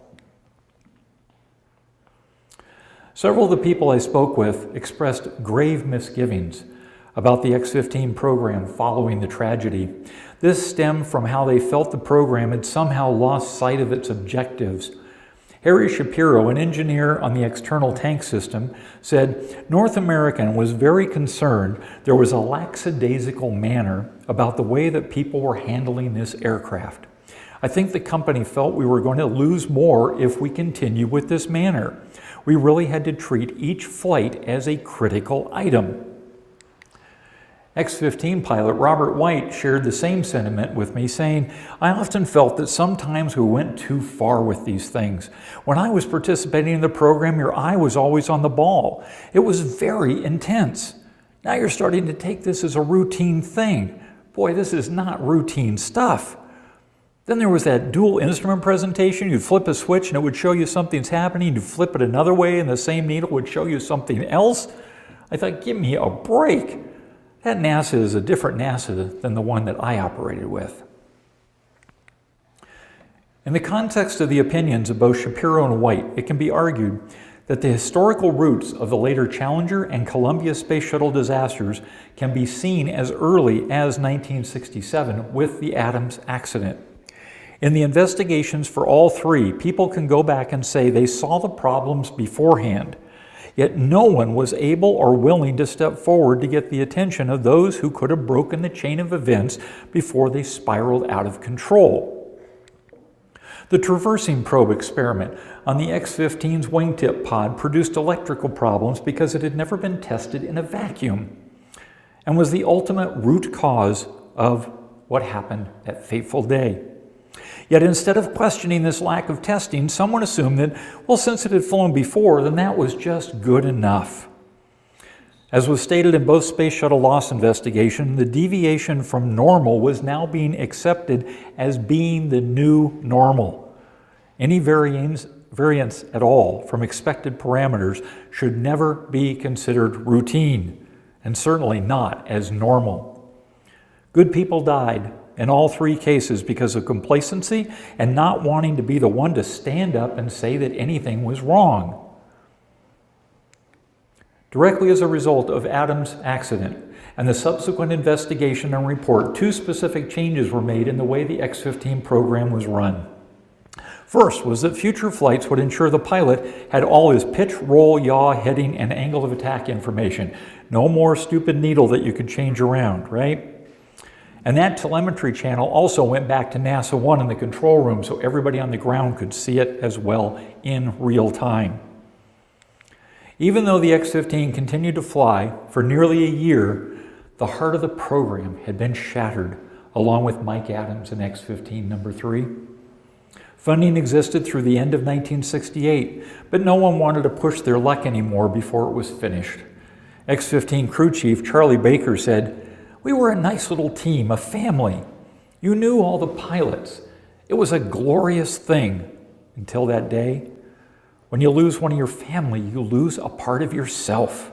Several of the people I spoke with expressed grave misgivings about the X-15 program following the tragedy. This stemmed from how they felt the program had somehow lost sight of its objectives. Harry Shapiro, an engineer on the external tank system, said North American was very concerned there was a lackadaisical manner about the way that people were handling this aircraft. I think the company felt we were going to lose more if we continue with this manner. We really had to treat each flight as a critical item. X-15 pilot Robert White shared the same sentiment with me, saying, I often felt that sometimes we went too far with these things. When I was participating in the program, your eye was always on the ball. It was very intense. Now you're starting to take this as a routine thing. Boy, this is not routine stuff. Then there was that dual instrument presentation. You'd flip a switch and it would show you something's happening. You'd flip it another way and the same needle would show you something else. I thought, give me a break. That NASA is a different NASA than the one that I operated with. In the context of the opinions of both Shapiro and White, it can be argued that the historical roots of the later Challenger and Columbia Space Shuttle disasters can be seen as early as 1967 with the Adams accident. In the investigations for all three, people can go back and say they saw the problems beforehand. Yet no one was able or willing to step forward to get the attention of those who could have broken the chain of events before they spiraled out of control. The traversing probe experiment on the X-15's wingtip pod produced electrical problems because it had never been tested in a vacuum and was the ultimate root cause of what happened that fateful day. Yet instead of questioning this lack of testing, someone assumed that, well, since it had flown before, then that was just good enough. As was stated in both Space Shuttle loss investigation, the deviation from normal was now being accepted as being the new normal. Any variance at all from expected parameters should never be considered routine, and certainly not as normal. Good people died in all three cases because of complacency and not wanting to be the one to stand up and say that anything was wrong. Directly as a result of Adams' accident and the subsequent investigation and report, two specific changes were made in the way the X-15 program was run. First was that future flights would ensure the pilot had all his pitch, roll, yaw, heading, and angle of attack information. No more stupid needle that you could change around, right? And that telemetry channel also went back to NASA 1 in the control room so everybody on the ground could see it as well in real time. Even though the X-15 continued to fly for nearly a year, the heart of the program had been shattered, along with Mike Adams and X-15 number 3. Funding existed through the end of 1968, but no one wanted to push their luck anymore before it was finished. X-15 crew chief Charlie Baker said, "We were a nice little team, a family. You knew all the pilots. It was a glorious thing until that day. When you lose one of your family, you lose a part of yourself."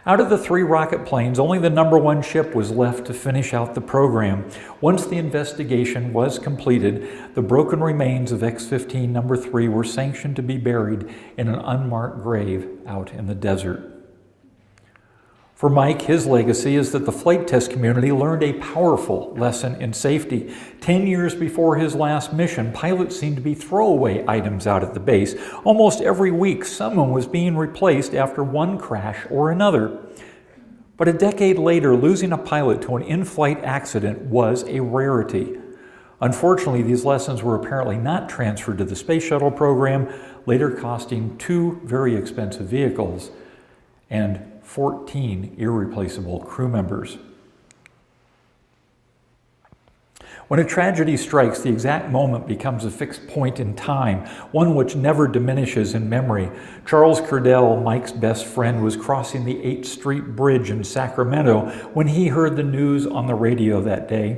Out of the 3 rocket planes, only the number 1 ship was left to finish out the program. Once the investigation was completed, the broken remains of X-15 number 3 were sanctioned to be buried in an unmarked grave out in the desert. For Mike, his legacy is that the flight test community learned a powerful lesson in safety. 10 years before his last mission, pilots seemed to be throwaway items out at the base. Almost every week, someone was being replaced after one crash or another. But a decade later, losing a pilot to an in-flight accident was a rarity. Unfortunately, these lessons were apparently not transferred to the Space Shuttle program, later costing 2 very expensive vehicles and 14 irreplaceable crew members. When a tragedy strikes, the exact moment becomes a fixed point in time, one which never diminishes in memory. Charles Curdell, Mike's best friend, was crossing the 8th Street Bridge in Sacramento when he heard the news on the radio that day.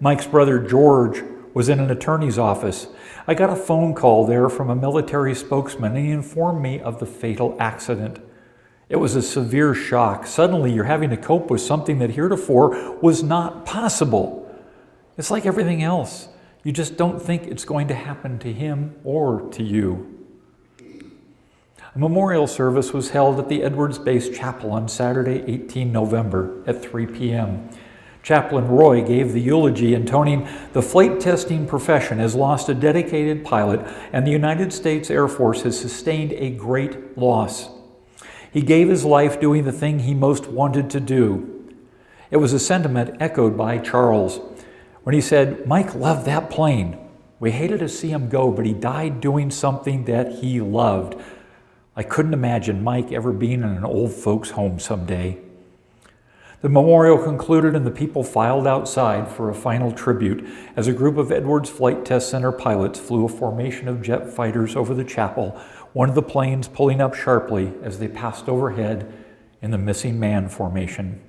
Mike's brother George was in an attorney's office. I got a phone call there from a military spokesman, and he informed me of the fatal accident. It was a severe shock. Suddenly, you're having to cope with something that heretofore was not possible. It's like everything else. You just don't think it's going to happen to him or to you. A memorial service was held at the Edwards Base Chapel on Saturday, 18 November at 3 p.m. Chaplain Roy gave the eulogy, intoning, "The flight testing profession has lost a dedicated pilot, and the United States Air Force has sustained a great loss. He gave his life doing the thing he most wanted to do." It was a sentiment echoed by Charles when he said, "Mike loved that plane. We hated to see him go, but he died doing something that he loved. I couldn't imagine Mike ever being in an old folks' home someday." The memorial concluded and the people filed outside for a final tribute as a group of Edwards Flight Test Center pilots flew a formation of jet fighters over the chapel, one of the planes pulling up sharply as they passed overhead in the missing man formation.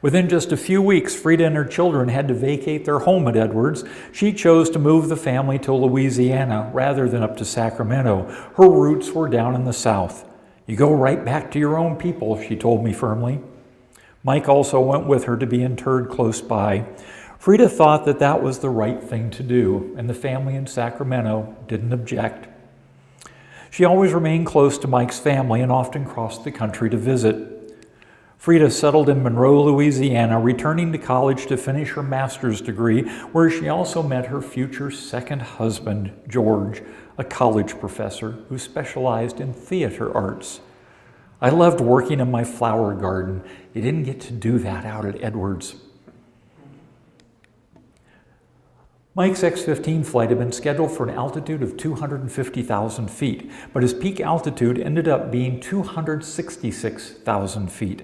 Within just a few weeks, Frida and her children had to vacate their home at Edwards. She chose to move the family to Louisiana rather than up to Sacramento. Her roots were down in the South. "You go right back to your own people," she told me firmly. Mike also went with her to be interred close by. Frida thought that that was the right thing to do, and the family in Sacramento didn't object. She always remained close to Mike's family and often crossed the country to visit. Frida settled in Monroe, Louisiana, returning to college to finish her master's degree, where she also met her future second husband, George, a college professor who specialized in theater arts. "I loved working in my flower garden. You didn't get to do that out at Edwards." Mike's X-15 flight had been scheduled for an altitude of 250,000 feet, but his peak altitude ended up being 266,000 feet.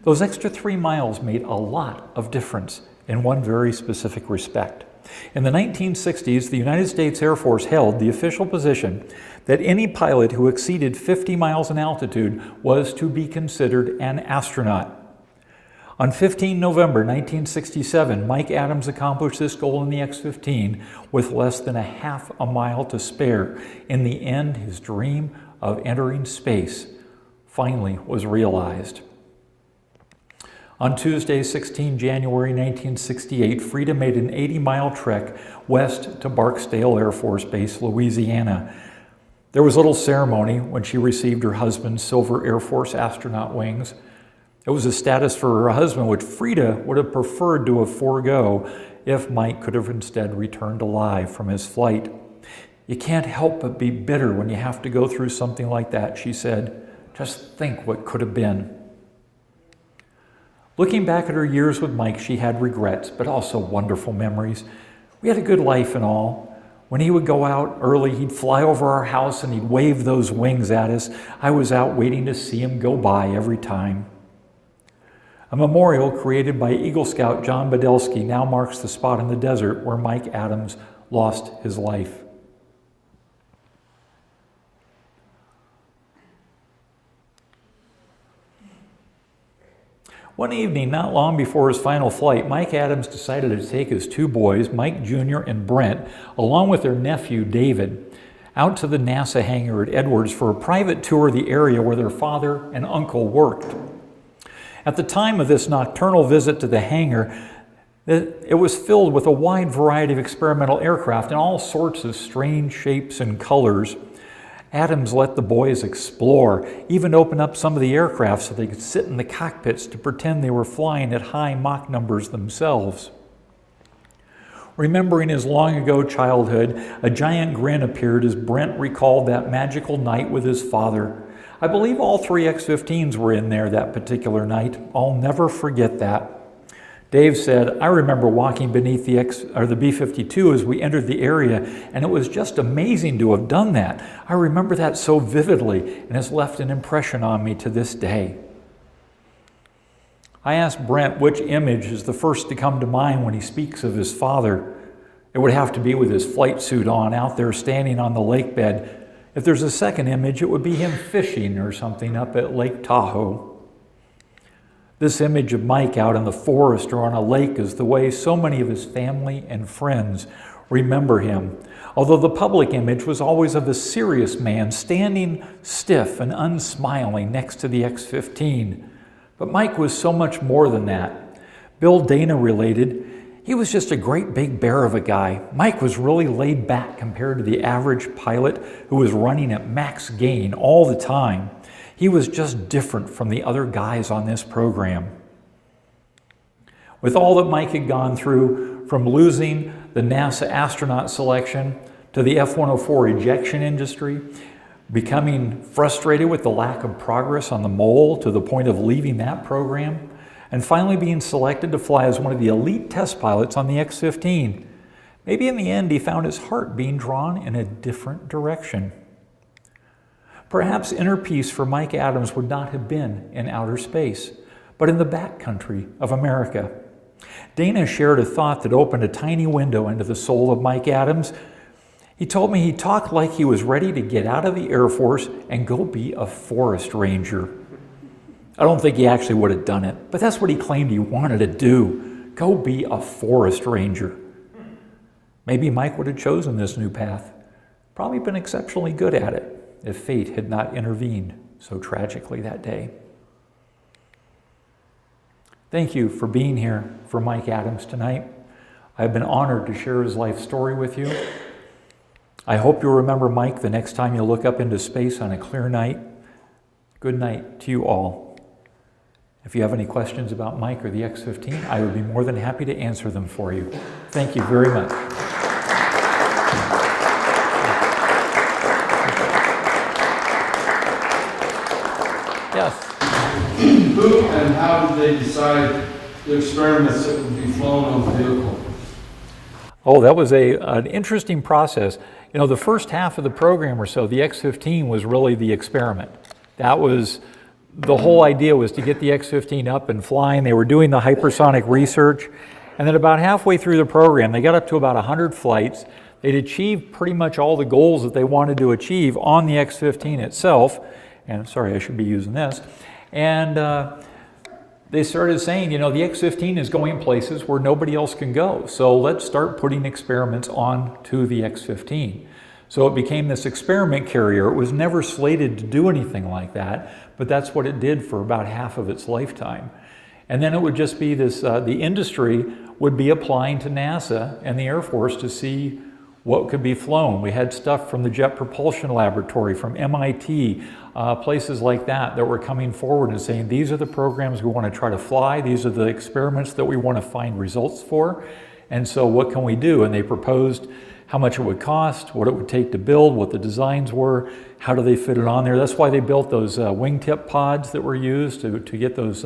Those extra 3 miles made a lot of difference in one very specific respect. In the 1960s, the United States Air Force held the official position that any pilot who exceeded 50 miles in altitude was to be considered an astronaut. On 15 November 1967, Mike Adams accomplished this goal in the X-15 with less than a half a mile to spare. In the end, his dream of entering space finally was realized. On Tuesday, 16 January 1968, Frida made an 80-mile trek west to Barksdale Air Force Base, Louisiana. There was little ceremony when she received her husband's silver Air Force astronaut wings. It was a status for her husband which Frida would have preferred to have forego if Mike could have instead returned alive from his flight. "You can't help but be bitter when you have to go through something like that," she said. "Just think what could have been." Looking back at her years with Mike, she had regrets, but also wonderful memories. We had a good life and all. When he would go out early, he'd fly over our house and he'd wave those wings at us. I was out waiting to see him go by every time. A memorial created by Eagle Scout John Badelsky now marks the spot in the desert where Mike Adams lost his life. One evening, not long before his final flight, Mike Adams decided to take his 2 boys, Mike Jr. and Brent, along with their nephew, David, out to the NASA hangar at Edwards for a private tour of the area where their father and uncle worked. At the time of this nocturnal visit to the hangar, it was filled with a wide variety of experimental aircraft in all sorts of strange shapes and colors. Adams let the boys explore, even open up some of the aircraft so they could sit in the cockpits to pretend they were flying at high Mach numbers themselves. Remembering his long-ago childhood, a giant grin appeared as Brent recalled that magical night with his father. I believe all 3 X-15s were in there that particular night. I'll never forget that. Dave said, "I remember walking beneath the B-52 as we entered the area, and it was just amazing to have done that. I remember that so vividly, and it's left an impression on me to this day." I asked Brent which image is the first to come to mind when he speaks of his father. It would have to be with his flight suit on, out there standing on the lake bed. If there's a second image, it would be him fishing or something up at Lake Tahoe. This image of Mike out in the forest or on a lake is the way so many of his family and friends remember him, although the public image was always of a serious man standing stiff and unsmiling next to the X-15. But Mike was so much more than that. Bill Dana related, He was just a great big bear of a guy. Mike was really laid back compared to the average pilot who was running at max gain all the time. He was just different from the other guys on this program. With all that Mike had gone through, from losing the NASA astronaut selection to the F-104 ejection industry, becoming frustrated with the lack of progress on the mole to the point of leaving that program, and finally being selected to fly as one of the elite test pilots on the X-15, maybe in the end he found his heart being drawn in a different direction. Perhaps inner peace for Mike Adams would not have been in outer space, but in the backcountry of America. Dana shared a thought that opened a tiny window into the soul of Mike Adams. He told me he talked like he was ready to get out of the Air Force and go be a forest ranger. I don't think he actually would have done it, but that's what he claimed he wanted to do. Go be a forest ranger. Maybe Mike would have chosen this new path. Probably been exceptionally good at it if fate had not intervened so tragically that day. Thank you for being here for Mike Adams tonight. I've been honored to share his life story with you. I hope you'll remember Mike the next time you look up into space on a clear night. Good night to you all. If you have any questions about Mike or the X-15, I would be more than happy to answer them for you. Thank you very much. Yes? Who and how did they decide the experiments that would be flown on the vehicle? Oh, that was an interesting process. You know, the first half of the program or so, the X-15 was really the experiment. That was, the whole idea was to get the X-15 up and flying. They were doing the hypersonic research. And then about halfway through the program, they got up to about 100 flights. They'd achieved pretty much all the goals that they wanted to achieve on the X-15 itself. And sorry, I should be using this. And they started saying, you know, the X-15 is going places where nobody else can go. So let's start putting experiments on to the X-15. So it became this experiment carrier. It was never slated to do anything like that, but that's what it did for about half of its lifetime. And then it would just be this, the industry would be applying to NASA and the Air Force to see what could be flown. We had stuff from the Jet Propulsion Laboratory, from MIT, places like that that were coming forward and saying, these are the programs we want to try to fly, these are the experiments that we want to find results for, and so what can we do? And they proposed how much it would cost, what it would take to build, what the designs were, how do they fit it on there. That's why they built those wingtip pods that were used to get those,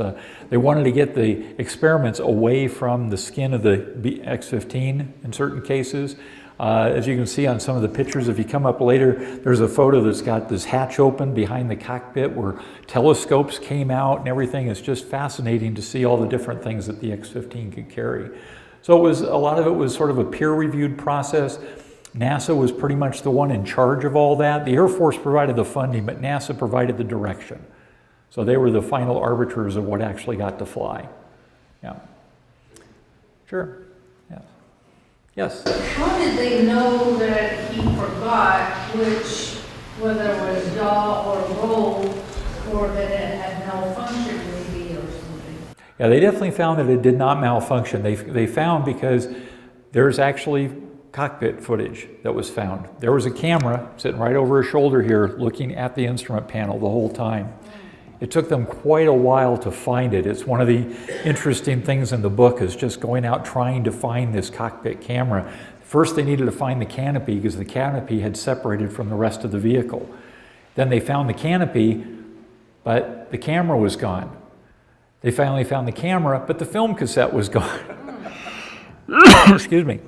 they wanted to get the experiments away from the skin of the X-15 in certain cases. As you can see on some of the pictures, if you come up later, there's a photo that's got this hatch open behind the cockpit where telescopes came out and everything. It's just fascinating to see all the different things that the X-15 could carry. So it was, a lot of it was sort of a peer-reviewed process. NASA was pretty much the one in charge of all that. The Air Force provided the funding, but NASA provided the direction. So they were the final arbiters of what actually got to fly. Yeah. Sure. Yes. How did they know that he forgot whether it was yaw or roll, or that it had malfunctioned maybe or something? Yeah, they definitely found that it did not malfunction. They found because there's actually cockpit footage that was found. There was a camera sitting right over his shoulder here looking at the instrument panel the whole time. It took them quite a while to find it. It's one of the interesting things in the book is just going out trying to find this cockpit camera. First they needed to find the canopy because the canopy had separated from the rest of the vehicle. Then they found the canopy, but the camera was gone. They finally found the camera, but the film cassette was gone. Excuse me.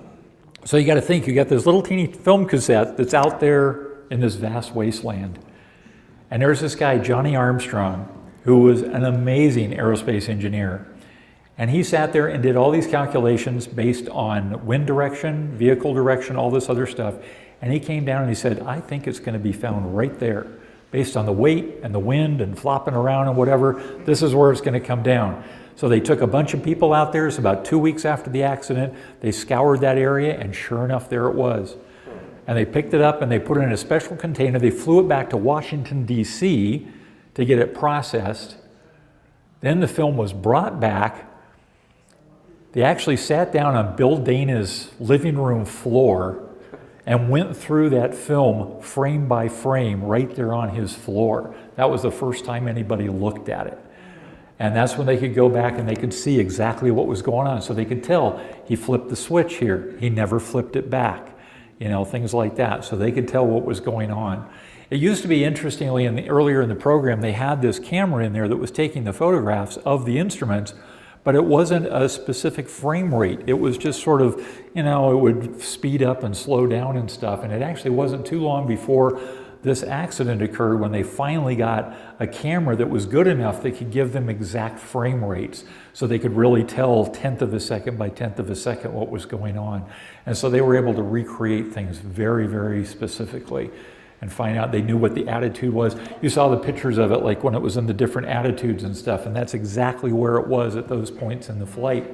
So you got to think, you got this little teeny film cassette that's out there in this vast wasteland. And there's this guy, Johnny Armstrong, who was an amazing aerospace engineer. And he sat there and did all these calculations based on wind direction, vehicle direction, all this other stuff. And he came down and he said, I think it's going to be found right there. Based on the weight and the wind and flopping around and whatever, this is where it's going to come down. So they took a bunch of people out there. It's about 2 weeks after the accident. They scoured that area, and sure enough, there it was. And they picked it up and they put it in a special container. They flew it back to Washington, D.C. to get it processed. Then the film was brought back. They actually sat down on Bill Dana's living room floor and went through that film frame by frame right there on his floor. That was the first time anybody looked at it. And that's when they could go back and they could see exactly what was going on. So they could tell he flipped the switch here. He never flipped it back. You know, things like that. So they could tell what was going on. It used to be, interestingly, earlier in the program, they had this camera in there that was taking the photographs of the instruments, but it wasn't a specific frame rate. It was just sort of, you know, it would speed up and slow down and stuff. And it actually wasn't too long before this accident occurred when they finally got a camera that was good enough that could give them exact frame rates, so they could really tell 1/10 of a second by 1/10 of a second what was going on. And so they were able to recreate things very, very specifically and find out. They knew what the attitude was. You saw the pictures of it, like when it was in the different attitudes and stuff, and that's exactly where it was at those points in the flight.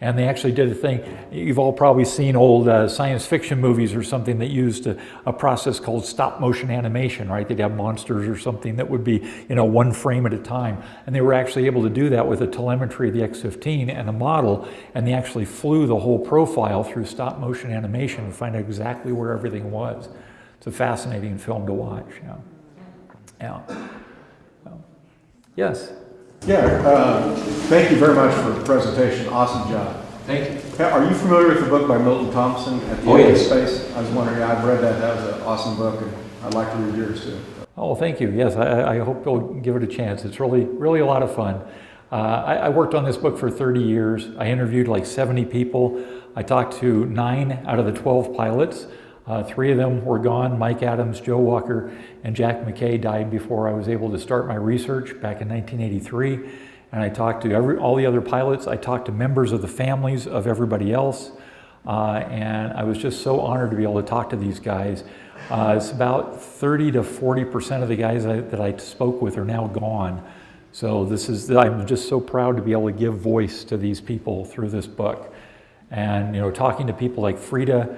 And they actually did a thing. You've all probably seen old science fiction movies or something that used a process called stop motion animation, right? They'd have monsters or something that would be, you know, one frame at a time. And they were actually able to do that with the telemetry of the X-15 and a model, and they actually flew the whole profile through stop motion animation to find out exactly where everything was. It's a fascinating film to watch. Yeah. Yes. Yeah, thank you very much for the presentation. Awesome job. Thank you. Are you familiar with the book by Milton Thompson, At the Edge of Space? I was wondering, I've read that. That was an awesome book, and I'd like to read yours too. Oh, thank you. Yes, I hope you'll give it a chance. It's really, really a lot of fun. I worked on this book for 30 years. I interviewed like 70 people. I talked to 9 out of the 12 pilots. 3 of them were gone. Mike Adams, Joe Walker, and Jack McKay died before I was able to start my research back in 1983. And I talked to all the other pilots. I talked to members of the families of everybody else. And I was just so honored to be able to talk to these guys. It's about 30 to 40% of the guys that I spoke with are now gone. So I'm just so proud to be able to give voice to these people through this book. And, you know, talking to people like Frida,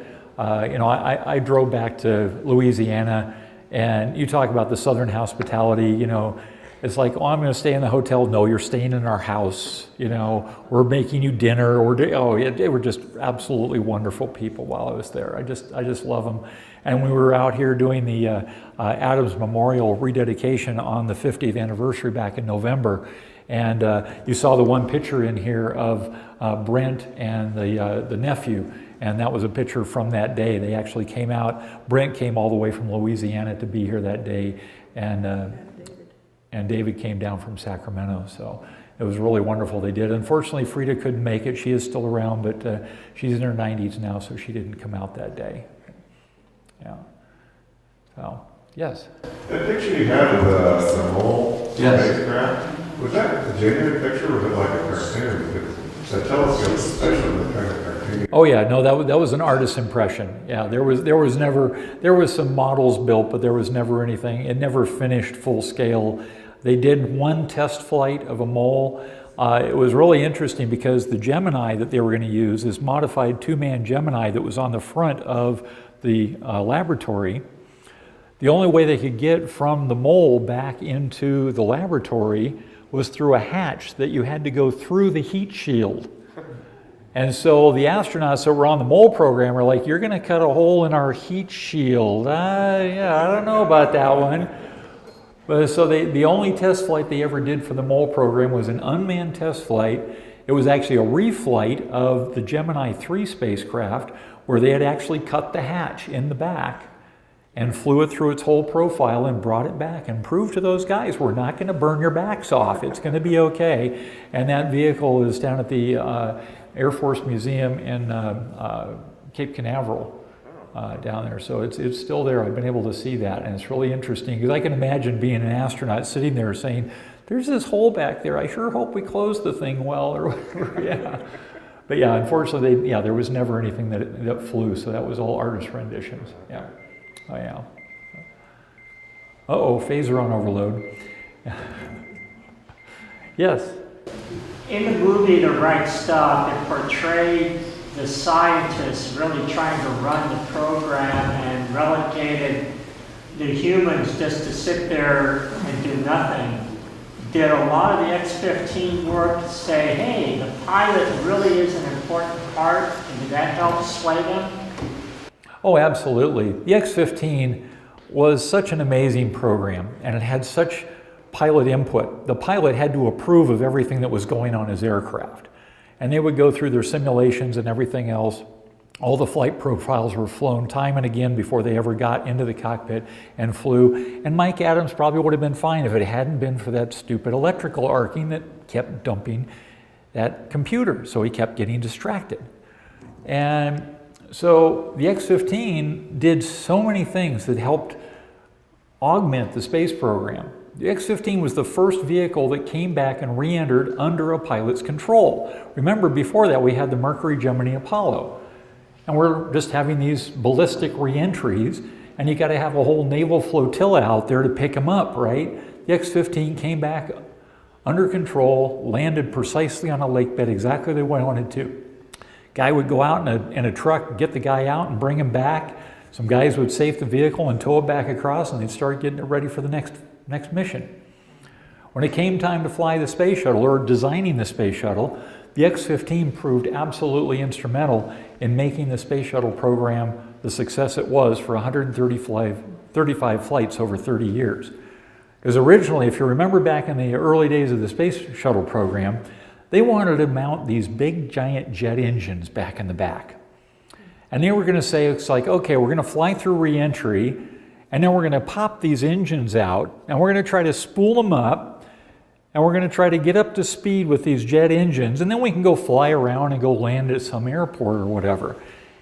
you know, I drove back to Louisiana, and you talk about the Southern hospitality, you know, it's like, oh, I'm going to stay in the hotel. No, you're staying in our house. You know, we're making you dinner. They were just absolutely wonderful people while I was there. I just love them. And we were out here doing the Adams Memorial rededication on the 50th anniversary back in November. And you saw the one picture in here of Brent and the nephew. And that was a picture from that day. They actually came out. Brent came all the way from Louisiana to be here that day. And David came down from Sacramento. So it was really wonderful they did. Unfortunately, Frida couldn't make it. She is still around, but she's in her 90s now, so she didn't come out that day. Yeah. So, yes. That picture you had of the mole spacecraft, was that a genuine picture or was it like a cartoon? Because that telescope is special, but kind of cartoon. Oh yeah, no, that was an artist's impression. Yeah, there was some models built, but there was never anything. It never finished full scale. They did one test flight of a mole. It was really interesting because the Gemini that they were going to use is modified 2-man Gemini that was on the front of the laboratory. The only way they could get from the mole back into the laboratory was through a hatch that you had to go through the heat shield. And so the astronauts that were on the mole program were like, you're going to cut a hole in our heat shield. Yeah, I don't know about that one. But so the only test flight they ever did for the mole program was an unmanned test flight. It was actually a reflight of the Gemini 3 spacecraft where they had actually cut the hatch in the back and flew it through its whole profile and brought it back and proved to those guys, we're not going to burn your backs off. It's going to be okay. And that vehicle is down at the Air Force Museum in Cape Canaveral down there. So it's still there. I've been able to see that. And it's really interesting because I can imagine being an astronaut sitting there saying, there's this hole back there. I sure hope we close the thing well or whatever. Yeah. But yeah, unfortunately, there was never anything that flew. So that was all artist renditions. Yeah. Oh yeah. Uh-oh, phaser on overload. Yes? In the movie The Right Stuff, it portrayed the scientists really trying to run the program and relegated the humans just to sit there and do nothing. did a lot of the X-15 work say, hey, the pilot really is an important part, and did that help sway them? Oh, absolutely. The X-15 was such an amazing program, and it had such pilot input. The pilot had to approve of everything that was going on his aircraft. And they would go through their simulations and everything else. All the flight profiles were flown time and again before they ever got into the cockpit and flew. And Mike Adams probably would have been fine if it hadn't been for that stupid electrical arcing that kept dumping that computer. So he kept getting distracted. And so the X-15 did so many things that helped augment the space program. The X-15 was the first vehicle that came back and re-entered under a pilot's control. Remember, before that we had the Mercury, Gemini, Apollo. And we're just having these ballistic re-entries, and you got to have a whole naval flotilla out there to pick them up, right? The X-15 came back under control, landed precisely on a lake bed exactly the way I wanted to. Guy would go out in a truck, get the guy out and bring him back. Some guys would safe the vehicle and tow it back across, and they'd start getting it ready for the next mission. When it came time to fly the space shuttle or designing the space shuttle, the X-15 proved absolutely instrumental in making the space shuttle program the success it was for 135 flights over 30 years. Because originally, if you remember back in the early days of the space shuttle program, they wanted to mount these big giant jet engines back in the back. And they were going to say, it's like, okay, we're going to fly through re-entry, and then we're going to pop these engines out, and we're going to try to spool them up, and we're going to try to get up to speed with these jet engines, and then we can go fly around and go land at some airport or whatever.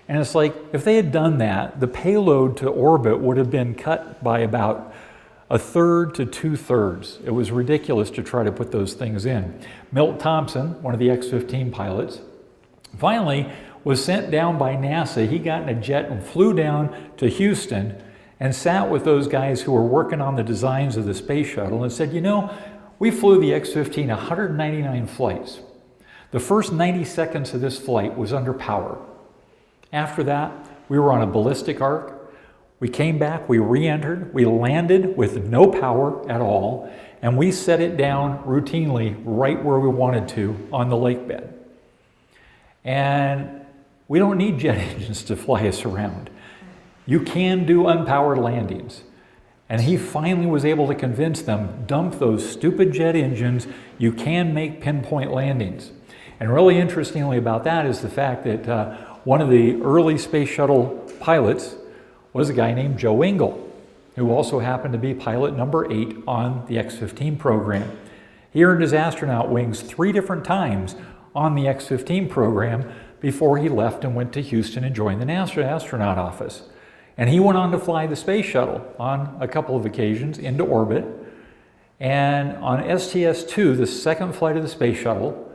And it's like, if they had done that, the payload to orbit would have been cut by about 1/3 to 2/3. It was ridiculous to try to put those things in. Milt Thompson, one of the X-15 pilots, finally was sent down by NASA. He got in a jet and flew down to Houston and sat with those guys who were working on the designs of the space shuttle and said, you know, we flew the X-15 199 flights. The first 90 seconds of this flight was under power. After that, we were on a ballistic arc. We came back, we re-entered, we landed with no power at all, and we set it down routinely right where we wanted to on the lake bed. And we don't need jet engines to fly us around. You can do unpowered landings. And he finally was able to convince them, dump those stupid jet engines, you can make pinpoint landings. And really interestingly about that is the fact that one of the early space shuttle pilots was a guy named Joe Engle, who also happened to be pilot number 8 on the X-15 program. He earned his astronaut wings 3 different times on the X-15 program before he left and went to Houston and joined the NASA astronaut office. And he went on to fly the space shuttle on a couple of occasions into orbit. And on STS-2, the second flight of the space shuttle,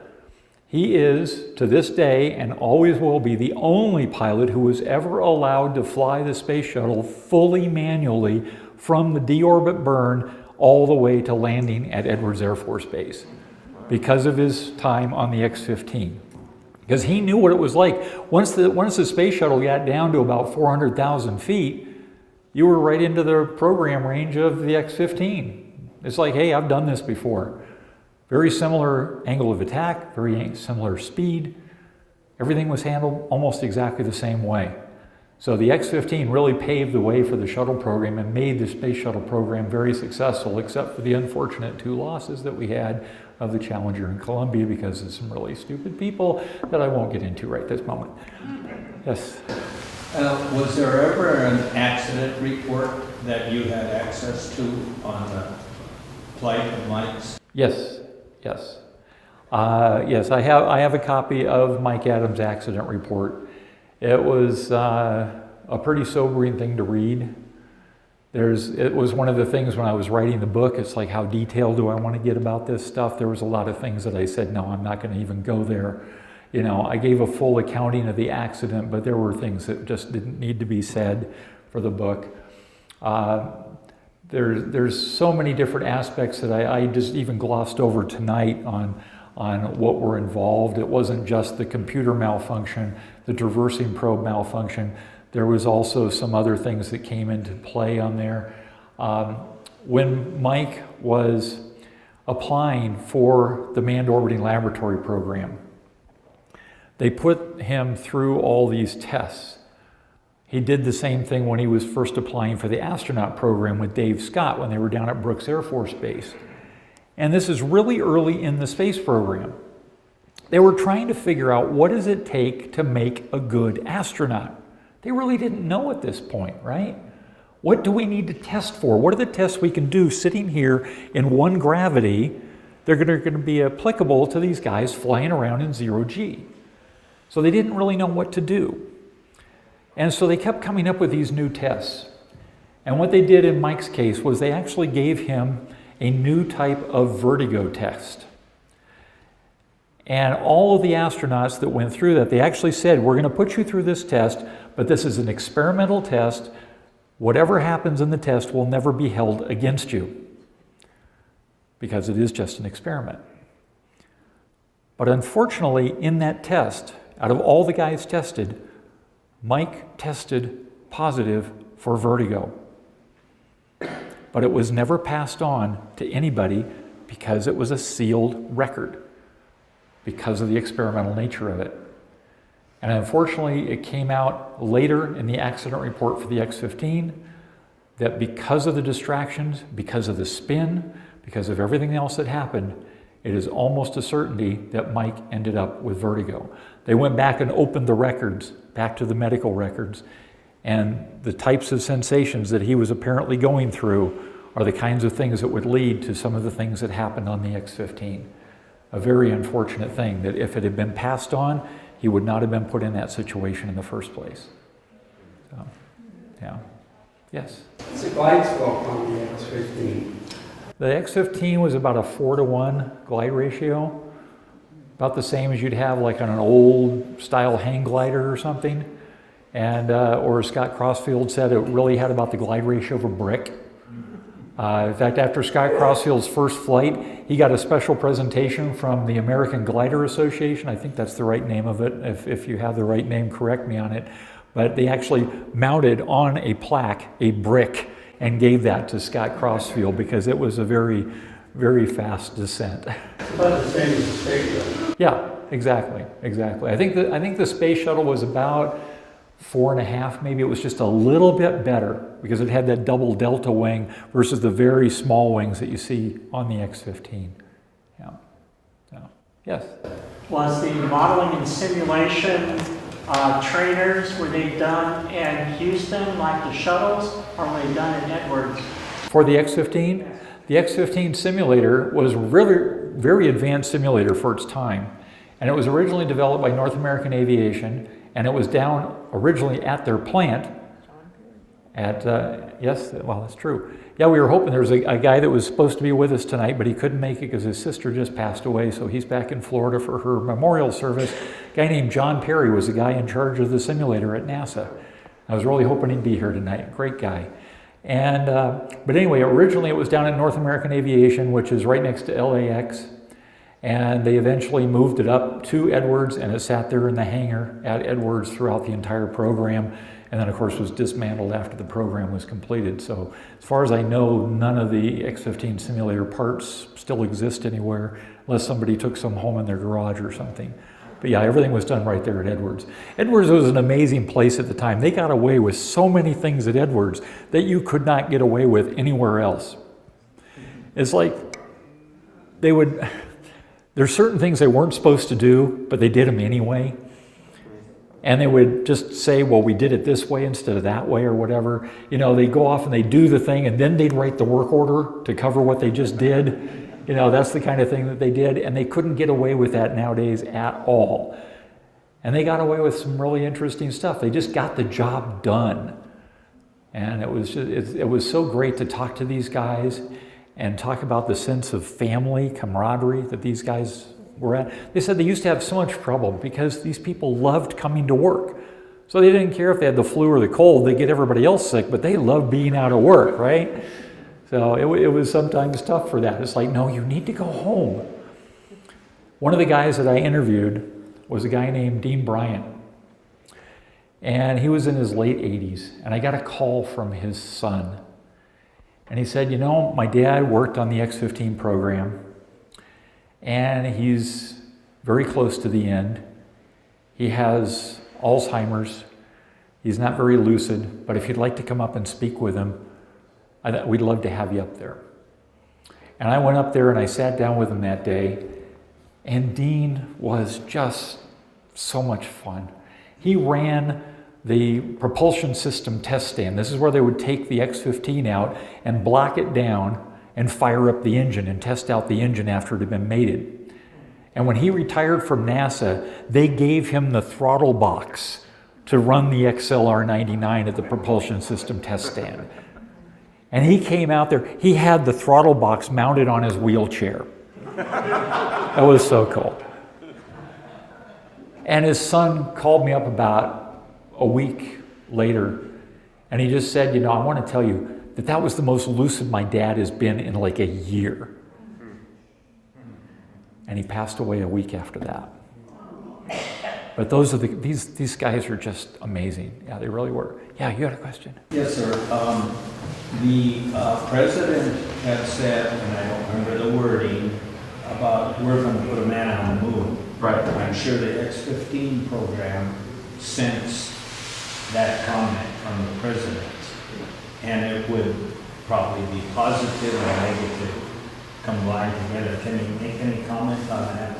he is, to this day, and always will be, the only pilot who was ever allowed to fly the space shuttle fully manually from the deorbit burn all the way to landing at Edwards Air Force Base because of his time on the X-15. Because he knew what it was like. Once the space shuttle got down to about 400,000 feet, you were right into the program range of the X-15. It's like, hey, I've done this before. Very similar angle of attack, very similar speed. Everything was handled almost exactly the same way. So the X-15 really paved the way for the shuttle program and made the space shuttle program very successful, except for the unfortunate 2 losses that we had of the Challenger and Columbia because of some really stupid people that I won't get into right this moment. Yes? Was there ever an accident report that you had access to on the flight of Mike's? Yes, yes. Yes, I have a copy of Mike Adams' accident report. It was a pretty sobering thing to read. It was one of the things when I was writing the book, it's like, how detailed do I want to get about this stuff? There was a lot of things that I said, no, I'm not going to even go there. You know, I gave a full accounting of the accident, but there were things that just didn't need to be said for the book. There's so many different aspects that I just even glossed over tonight on what were involved. It wasn't just the computer malfunction, the traversing probe malfunction. There was also some other things that came into play on there. When Mike was applying for the Manned Orbiting Laboratory program. They put him through all these tests. He did the same thing when he was first applying for the astronaut program with Dave Scott when they were down at Brooks Air Force Base. And this is really early in the space program. They were trying to figure out what does it take to make a good astronaut. They really didn't know at this point, right? What do we need to test for? What are the tests we can do sitting here in one gravity? They're going to be applicable to these guys flying around in 0G. So they didn't really know what to do. And so they kept coming up with these new tests. And what they did in Mike's case was they actually gave him a new type of vertigo test. And all of the astronauts that went through that, they actually said, we're going to put you through this test, but this is an experimental test. Whatever happens in the test will never be held against you, because it is just an experiment. But unfortunately, in that test, out of all the guys tested, Mike tested positive for vertigo. But it was never passed on to anybody because it was a sealed record, because of the experimental nature of it. And unfortunately, it came out later in the accident report for the X-15 that because of the distractions, because of the spin, because of everything else that happened, it is almost a certainty that Mike ended up with vertigo. They went back and opened the records, back to the medical records, and the types of sensations that he was apparently going through are the kinds of things that would lead to some of the things that happened on the X-15. A very unfortunate thing that if it had been passed on, he would not have been put in that situation in the first place. So, yeah. Yes? It's a glide slope on the X-15. The X-15 was about a 4-to-1 glide ratio, about the same as you'd have like on an old style hang glider or something. And, or as Scott Crossfield said, it really had about the glide ratio of a brick. In fact, after Scott Crossfield's first flight, he got a special presentation from the American Glider Association. I think that's the right name of it. If you have the right name, correct me on it. But they actually mounted on a plaque a brick and gave that to Scott Crossfield because it was a very, very fast descent. About the same as the Space Shuttle. Yeah, exactly. I think the Space Shuttle was about 4.5, maybe. It was just a little bit better because it had that double delta wing versus the very small wings that you see on the X-15. Yeah. So, yes? Was the modeling and simulation trainers, were they done in Houston like the shuttles, or were they done in Edwards? For the X-15? The X-15 simulator was really very advanced simulator for its time. And it was originally developed by North American Aviation, and it was down originally at their plant at, yes, well, that's true. Yeah, we were hoping there was a guy that was supposed to be with us tonight, but he couldn't make it because his sister just passed away, so he's back in Florida for her memorial service. A guy named John Perry was the guy in charge of the simulator at NASA. I was really hoping he'd be here tonight. Great guy. And, but anyway, originally it was down at North American Aviation, which is right next to LAX. And they eventually moved it up to Edwards, and it sat there in the hangar at Edwards throughout the entire program. And then, of course, was dismantled after the program was completed. So as far as I know, none of the X-15 simulator parts still exist anywhere, unless somebody took some home in their garage or something. But yeah, everything was done right there at Edwards. Edwards was an amazing place at the time. They got away with so many things at Edwards that you could not get away with anywhere else. It's like they would... There's certain things they weren't supposed to do, but they did them anyway. And they would just say, well, we did it this way instead of that way or whatever. You know, they go off and they do the thing, and then they'd write the work order to cover what they just did. You know, that's the kind of thing that they did, and they couldn't get away with that nowadays at all. And they got away with some really interesting stuff. They just got the job done. And it was so great to talk to these guys and talk about the sense of family, camaraderie that these guys were at. They said they used to have so much trouble because these people loved coming to work. So they didn't care if they had the flu or the cold, they'd get everybody else sick, but they loved being out of work, right? So it was sometimes tough for that. It's like, no, you need to go home. One of the guys that I interviewed was a guy named Dean Bryant. And he was in his late 80s, and I got a call from his son. And he said, you know, my dad worked on the X-15 program, and he's very close to the end. He has Alzheimer's. He's not very lucid, but if you'd like to come up and speak with him, we'd love to have you up there. And I went up there and I sat down with him that day, and Dean was just so much fun. He ran the propulsion system test stand. This is where they would take the X-15 out and block it down and fire up the engine and test out the engine after it had been mated. And when he retired from NASA, they gave him the throttle box to run the XLR-99 at the propulsion system test stand. And he came out there, he had the throttle box mounted on his wheelchair. That was so cool. And his son called me up about a week later, and he just said, I want to tell you that was the most lucid my dad has been in like a year. And he passed away a week after that. But these guys are just amazing. Yeah, they really were. Yeah, you had a question? Yes, sir. The president had said, and I don't remember the wording, about we're going to put a man on the moon. Right. I'm sure the X-15 program sensed that comment from the president, and it would probably be positive or negative combined together. Can you make any comment on that?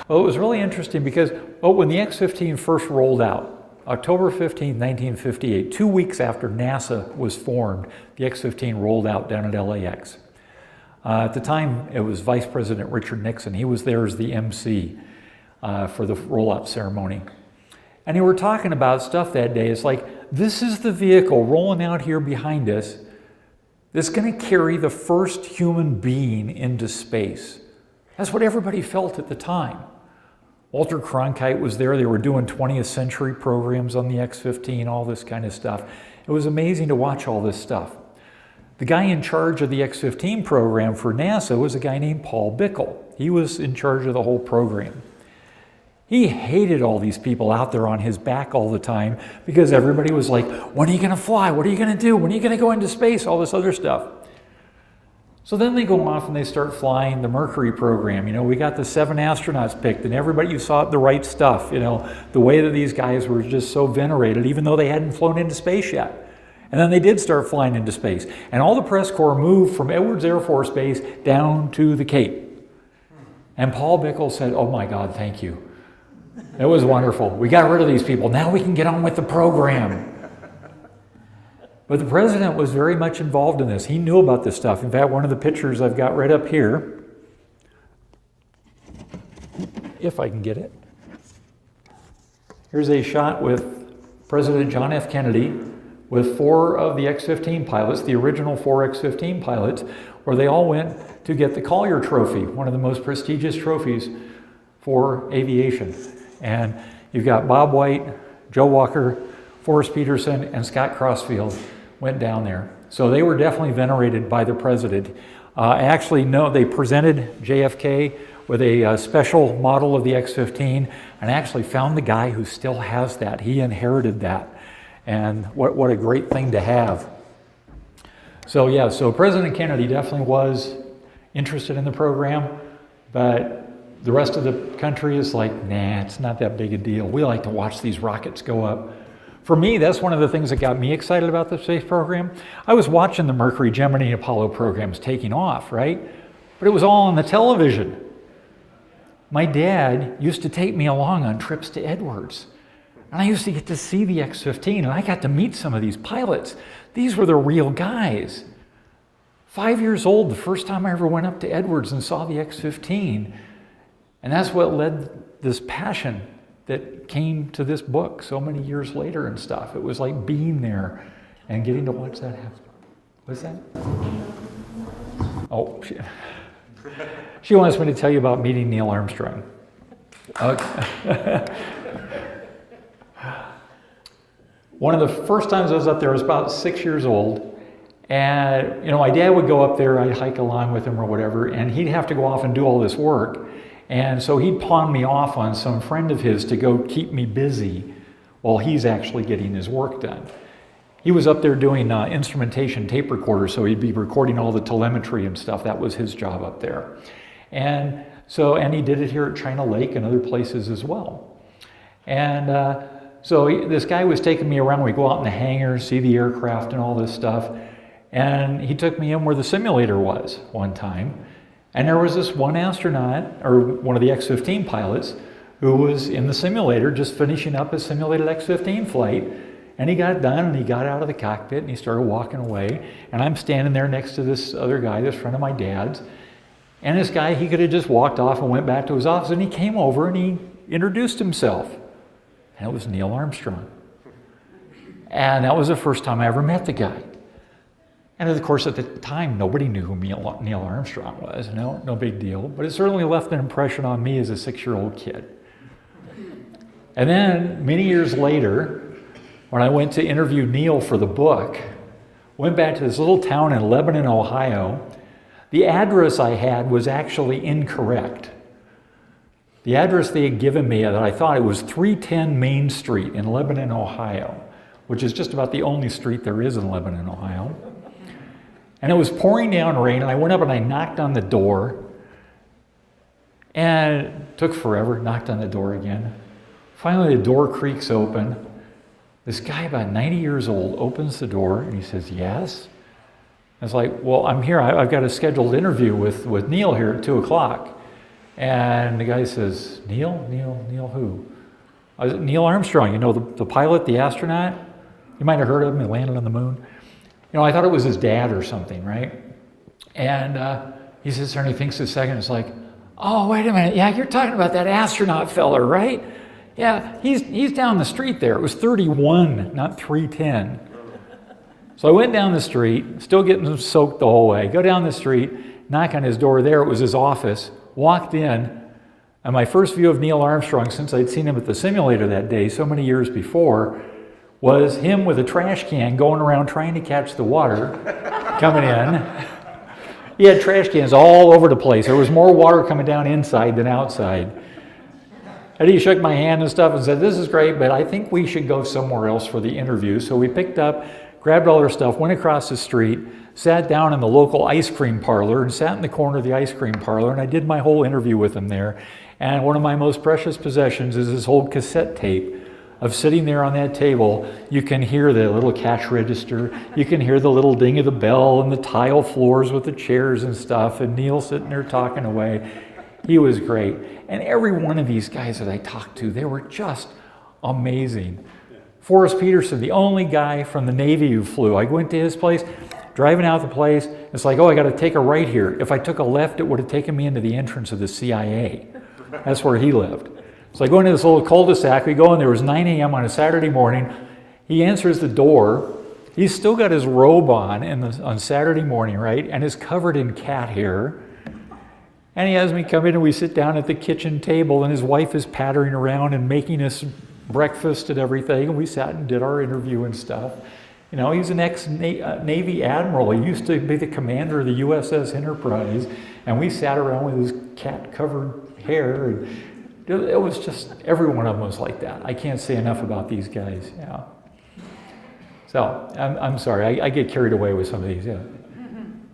Well, it was really interesting because when the X-15 first rolled out, October 15, 1958, 2 weeks after NASA was formed, the X-15 rolled out down at LAX. At the time, it was Vice President Richard Nixon. He was there as the MC for the rollout ceremony. And they were talking about stuff that day. It's like, this is the vehicle rolling out here behind us that's going to carry the first human being into space. That's what everybody felt at the time. Walter Cronkite was there. They were doing 20th century programs on the X-15, all this kind of stuff. It was amazing to watch all this stuff. The guy in charge of the X-15 program for NASA was a guy named Paul Bickle. He was in charge of the whole program. He hated all these people out there on his back all the time because everybody was like, when are you going to fly? What are you going to do? When are you going to go into space? All this other stuff. So then they go off and they start flying the Mercury program. We got the 7 astronauts picked, and everybody, you saw the right stuff. The way that these guys were just so venerated, even though they hadn't flown into space yet. And then they did start flying into space. And all the press corps moved from Edwards Air Force Base down to the Cape. And Paul Bickle said, oh my God, thank you. It was wonderful. We got rid of these people. Now we can get on with the program. But the president was very much involved in this. He knew about this stuff. In fact, one of the pictures I've got right up here, if I can get it. Here's a shot with President John F. Kennedy with 4 of the X-15 pilots, the original 4 X-15 pilots, where they all went to get the Collier Trophy, one of the most prestigious trophies for aviation. And you've got Bob White, Joe Walker, Forrest Peterson, and Scott Crossfield went down there. So they were definitely venerated by the president. I actually know they presented JFK with a special model of the X-15, and actually found the guy who still has that. He inherited that. And what a great thing to have. So yeah, so President Kennedy definitely was interested in the program, but the rest of the country is like, nah, it's not that big a deal. We like to watch these rockets go up. For me, that's one of the things that got me excited about the space program. I was watching the Mercury, Gemini, and Apollo programs taking off, right? But it was all on the television. My dad used to take me along on trips to Edwards. And I used to get to see the X-15, and I got to meet some of these pilots. These were the real guys. 5 years old, the first time I ever went up to Edwards and saw the X-15. And that's what led this passion that came to this book so many years later and stuff. It was like being there and getting to watch that happen. What's that? Oh, she wants me to tell you about meeting Neil Armstrong. Okay. One of the first times I was up there, I was about 6 years old. And, my dad would go up there, I'd hike along with him or whatever, and he'd have to go off and do all this work. And so he'd pawn me off on some friend of his to go keep me busy while he's actually getting his work done. He was up there doing instrumentation tape recorder, so he'd be recording all the telemetry and stuff. That was his job up there. And So, and he did it here at China Lake and other places as well. And so this guy was taking me around. We go out in the hangar, see the aircraft and all this stuff. And he took me in where the simulator was one time. And there was this one astronaut, or one of the X-15 pilots, who was in the simulator just finishing up his simulated X-15 flight. And he got done and he got out of the cockpit and he started walking away. And I'm standing there next to this other guy, this friend of my dad's. And this guy, he could have just walked off and went back to his office, and he came over and he introduced himself. And it was Neil Armstrong. And that was the first time I ever met the guy. And of course, at the time, nobody knew who Neil Armstrong was. No big deal. But it certainly left an impression on me as a 6-year-old kid. And then, many years later, when I went to interview Neil for the book, went back to this little town in Lebanon, Ohio. The address I had was actually incorrect. The address they had given me that I thought it was 310 Main Street in Lebanon, Ohio, which is just about the only street there is in Lebanon, Ohio. And it was pouring down rain, and I went up and I knocked on the door, and it took forever, knocked on the door again. Finally, the door creaks open. This guy about 90 years old opens the door, and he says, "Yes?" I was like, "Well, I'm here. I've got a scheduled interview with Neil here at 2 o'clock. And the guy says, Neil who? I said, Neil Armstrong, you know, the pilot, the astronaut? You might have heard of him, he landed on the moon. You know, I thought it was his dad or something, right? And he sits there and he thinks a second, it's like, oh, wait a minute, yeah, you're talking about that astronaut fella, right? Yeah, he's down the street there. It was 31, not 310. So I went down the street, still getting soaked the whole way, go down the street, knock on his door. There it was his office, walked in, and my first view of Neil Armstrong, since I'd seen him at the simulator that day so many years before, was him with a trash can going around trying to catch the water coming in. He had trash cans all over the place. There was more water coming down inside than outside. And he shook my hand and stuff and said, this is great, but I think we should go somewhere else for the interview. So we picked up, grabbed all our stuff, went across the street, sat down in the local ice cream parlor and sat in the corner of the ice cream parlor, and I did my whole interview with him there. And one of my most precious possessions is this old cassette tape of sitting there on that table. You can hear the little cash register, you can hear the little ding of the bell and the tile floors with the chairs and stuff, and Neil sitting there talking away. He was great. And every one of these guys that I talked to, they were just amazing. Forrest Peterson, the only guy from the Navy who flew. I went to his place, driving out the place, it's like, oh, I got to take a right here. If I took a left, it would have taken me into the entrance of the CIA. That's where he lived. So I go into this little cul-de-sac, we go in, there was 9 a.m. on a Saturday morning. He answers the door. He's still got his robe on Saturday morning, right? And is covered in cat hair. And he has me come in and we sit down at the kitchen table and his wife is pattering around and making us breakfast and everything. And we sat and did our interview and stuff. You know, he's an ex-Navy admiral. He used to be the commander of the USS Enterprise. And we sat around with his cat-covered hair. And it was just, every one of them was like that. I can't say enough about these guys. Yeah. So, I'm sorry. I get carried away with some of these. Yeah.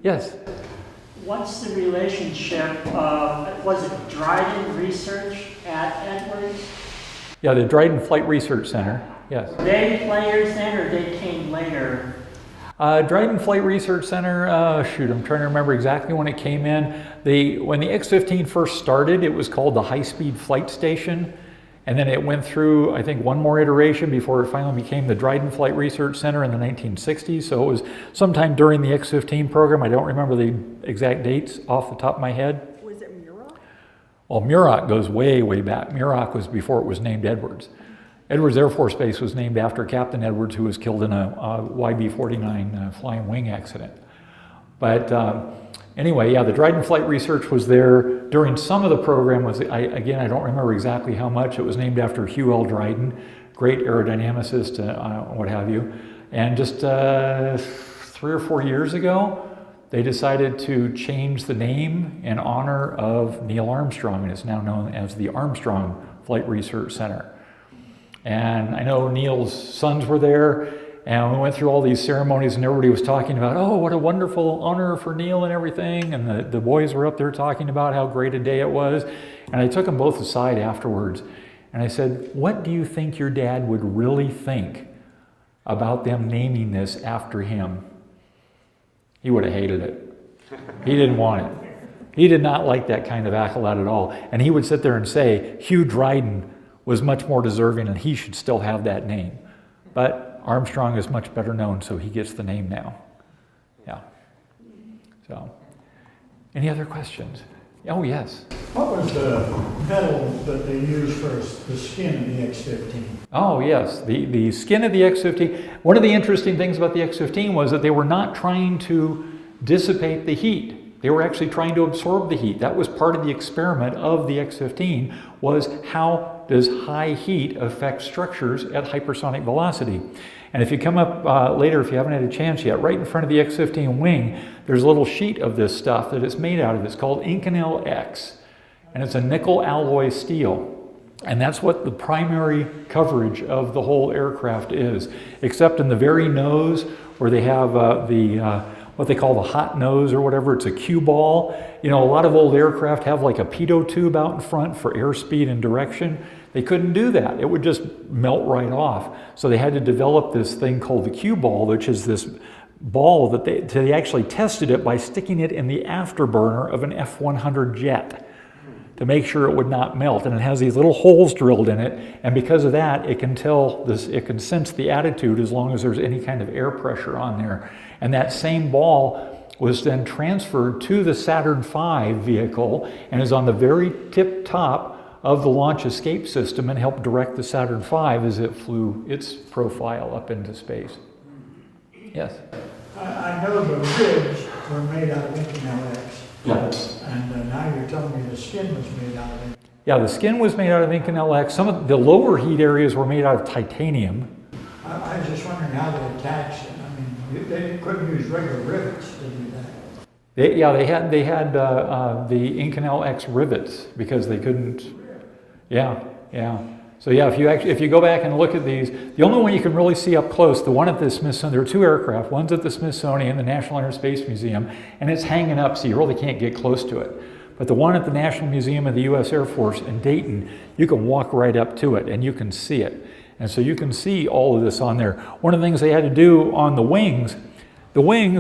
Yes? What's the relationship, was it Dryden Research at Edwards? Yeah, the Dryden Flight Research Center, yes. Were they players then, or they came later? Dryden Flight Research Center, I'm trying to remember exactly when it came in. When the X-15 first started, it was called the High Speed Flight Station. And then it went through, I think, one more iteration before it finally became the Dryden Flight Research Center in the 1960s. So it was sometime during the X-15 program. I don't remember the exact dates off the top of my head. Was it Muroc? Well, Muroc goes way, way back. Muroc was before it was named Edwards. Edwards Air Force Base was named after Captain Edwards, who was killed in a YB-49 flying wing accident. But anyway, yeah, the Dryden Flight Research was there during some of the program. I don't remember exactly how much. It was named after Hugh L. Dryden, great aerodynamicist, what have you. And just 3 or 4 years ago, they decided to change the name in honor of Neil Armstrong, and it's now known as the Armstrong Flight Research Center. And I know Neil's sons were there, and we went through all these ceremonies, and everybody was talking about, oh, what a wonderful honor for Neil and everything, and the boys were up there talking about how great a day it was, and I took them both aside afterwards, and I said, what do you think your dad would really think about them naming this after him? He would have hated it. He didn't want it. He did not like that kind of accolade at all. And he would sit there and say, Hugh Dryden was much more deserving and he should still have that name. But Armstrong is much better known, so he gets the name now. Yeah. So, any other questions? Oh, yes. What was the metal that they used for the skin of the X-15? Oh, yes. The skin of the X-15. One of the interesting things about the X-15 was that they were not trying to dissipate the heat. They were actually trying to absorb the heat. That was part of the experiment of the X-15, was how does high heat affect structures at hypersonic velocity. And if you come up later, if you haven't had a chance yet, right in front of the X-15 wing, there's a little sheet of this stuff that it's made out of. It's called Inconel X, and it's a nickel alloy steel. And that's what the primary coverage of the whole aircraft is, except in the very nose where they have what they call the hot nose or whatever. It's a cue ball. You know, a lot of old aircraft have like a pitot tube out in front for airspeed and direction. They couldn't do that. It would just melt right off. So they had to develop this thing called the cue ball, which is this ball that they actually tested it by sticking it in the afterburner of an F-100 jet to make sure it would not melt. And it has these little holes drilled in it, and because of that, it can sense the attitude as long as there's any kind of air pressure on there. And that same ball was then transferred to the Saturn V vehicle and is on the very tip top of the launch escape system and helped direct the Saturn V as it flew its profile up into space. Yes? I know the ribs were made out of Inconel X. Yes. And now you're telling me the skin was made out of it. Yeah, the skin was made out of Inconel X. Some of the lower heat areas were made out of titanium. I was just wondering how they attached it. I mean, they couldn't use regular rivets to do that. They had the Inconel X rivets because they couldn't. Yeah. So yeah, if you go back and look at these, the only one you can really see up close, the one at the Smithsonian, there are two aircraft, one's at the Smithsonian, the National Air and Space Museum, and it's hanging up so you really can't get close to it. But the one at the National Museum of the U.S. Air Force in Dayton, you can walk right up to it and you can see it. And so you can see all of this on there. One of the things they had to do on the wings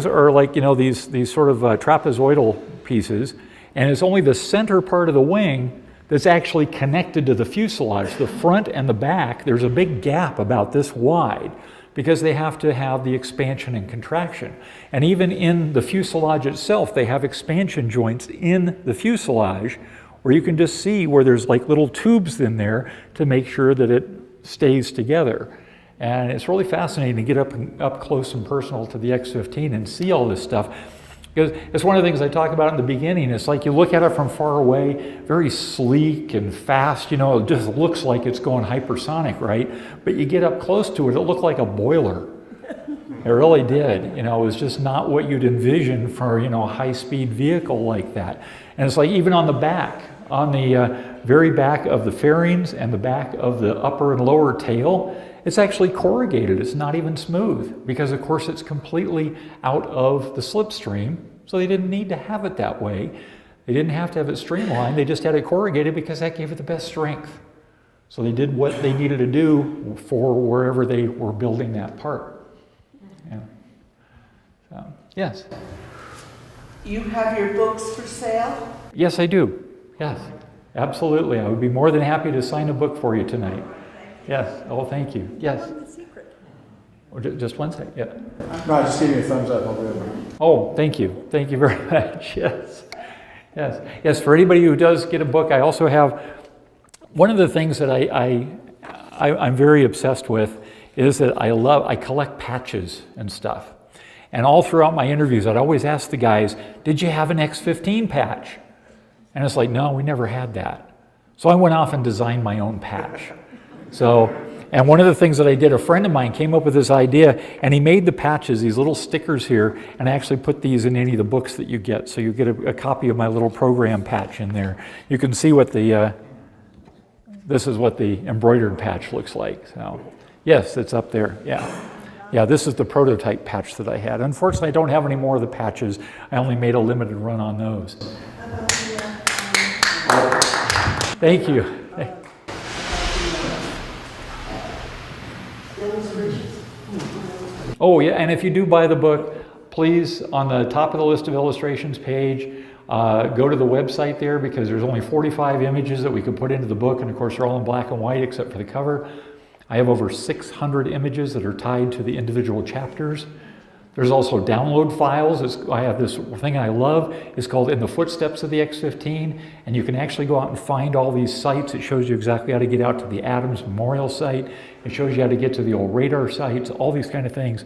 are like, you know, these sort of trapezoidal pieces, and it's only the center part of the wing that's actually connected to the fuselage. The front and the back, there's a big gap about this wide because they have to have the expansion and contraction. And even in the fuselage itself, they have expansion joints in the fuselage where you can just see where there's like little tubes in there to make sure that it stays together. And it's really fascinating to get up close and personal to the X-15 and see all this stuff. Because it's one of the things I talk about in the beginning. It's like you look at it from far away, very sleek and fast, you know, it just looks like it's going hypersonic, right? But you get up close to it, it looked like a boiler. It really did. You know, it was just not what you'd envision for, you know, a high-speed vehicle like that. And it's like even on the back, on the very back of the fairings and the back of the upper and lower tail, it's actually corrugated. It's not even smooth because, of course, it's completely out of the slipstream. So they didn't need to have it that way. They didn't have to have it streamlined. They just had it corrugated because that gave it the best strength. So they did what they needed to do for wherever they were building that part. Yeah. So, yes? You have your books for sale? Yes, I do. Yes, absolutely. I would be more than happy to sign a book for you tonight. Yes. Oh, thank you. Yes. Or just one second. Yeah. No, just give me a thumbs up. I'll be over. Oh, thank you. Thank you very much. Yes. Yes. Yes. For anybody who does get a book, I also have one of the things that I'm very obsessed with is that I collect patches and stuff. And all throughout my interviews, I'd always ask the guys, "Did you have an X-15 patch?" And it's like, "No, we never had that." So I went off and designed my own patch. And one of the things that I did, a friend of mine came up with this idea, and he made the patches, these little stickers here, and I actually put these in any of the books that you get. So you get a copy of my little program patch in there. You can see what this is what the embroidered patch looks like. So yes, it's up there. Yeah. Yeah, this is the prototype patch that I had. Unfortunately, I don't have any more of the patches. I only made a limited run on those. Thank you. Oh yeah, and if you do buy the book, please, on the top of the list of illustrations page, go to the website there, because there's only 45 images that we could put into the book, and of course they're all in black and white except for the cover. I have over 600 images that are tied to the individual chapters. There's also download files. I have this thing I love. It's called In the Footsteps of the X-15, and you can actually go out and find all these sites. It shows you exactly how to get out to the Adams Memorial Site. It shows you how to get to the old radar sites, all these kind of things.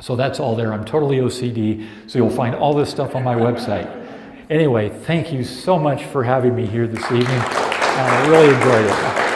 So that's all there. I'm totally OCD, so you'll find all this stuff on my website. Anyway, thank you so much for having me here this evening. I really enjoyed it.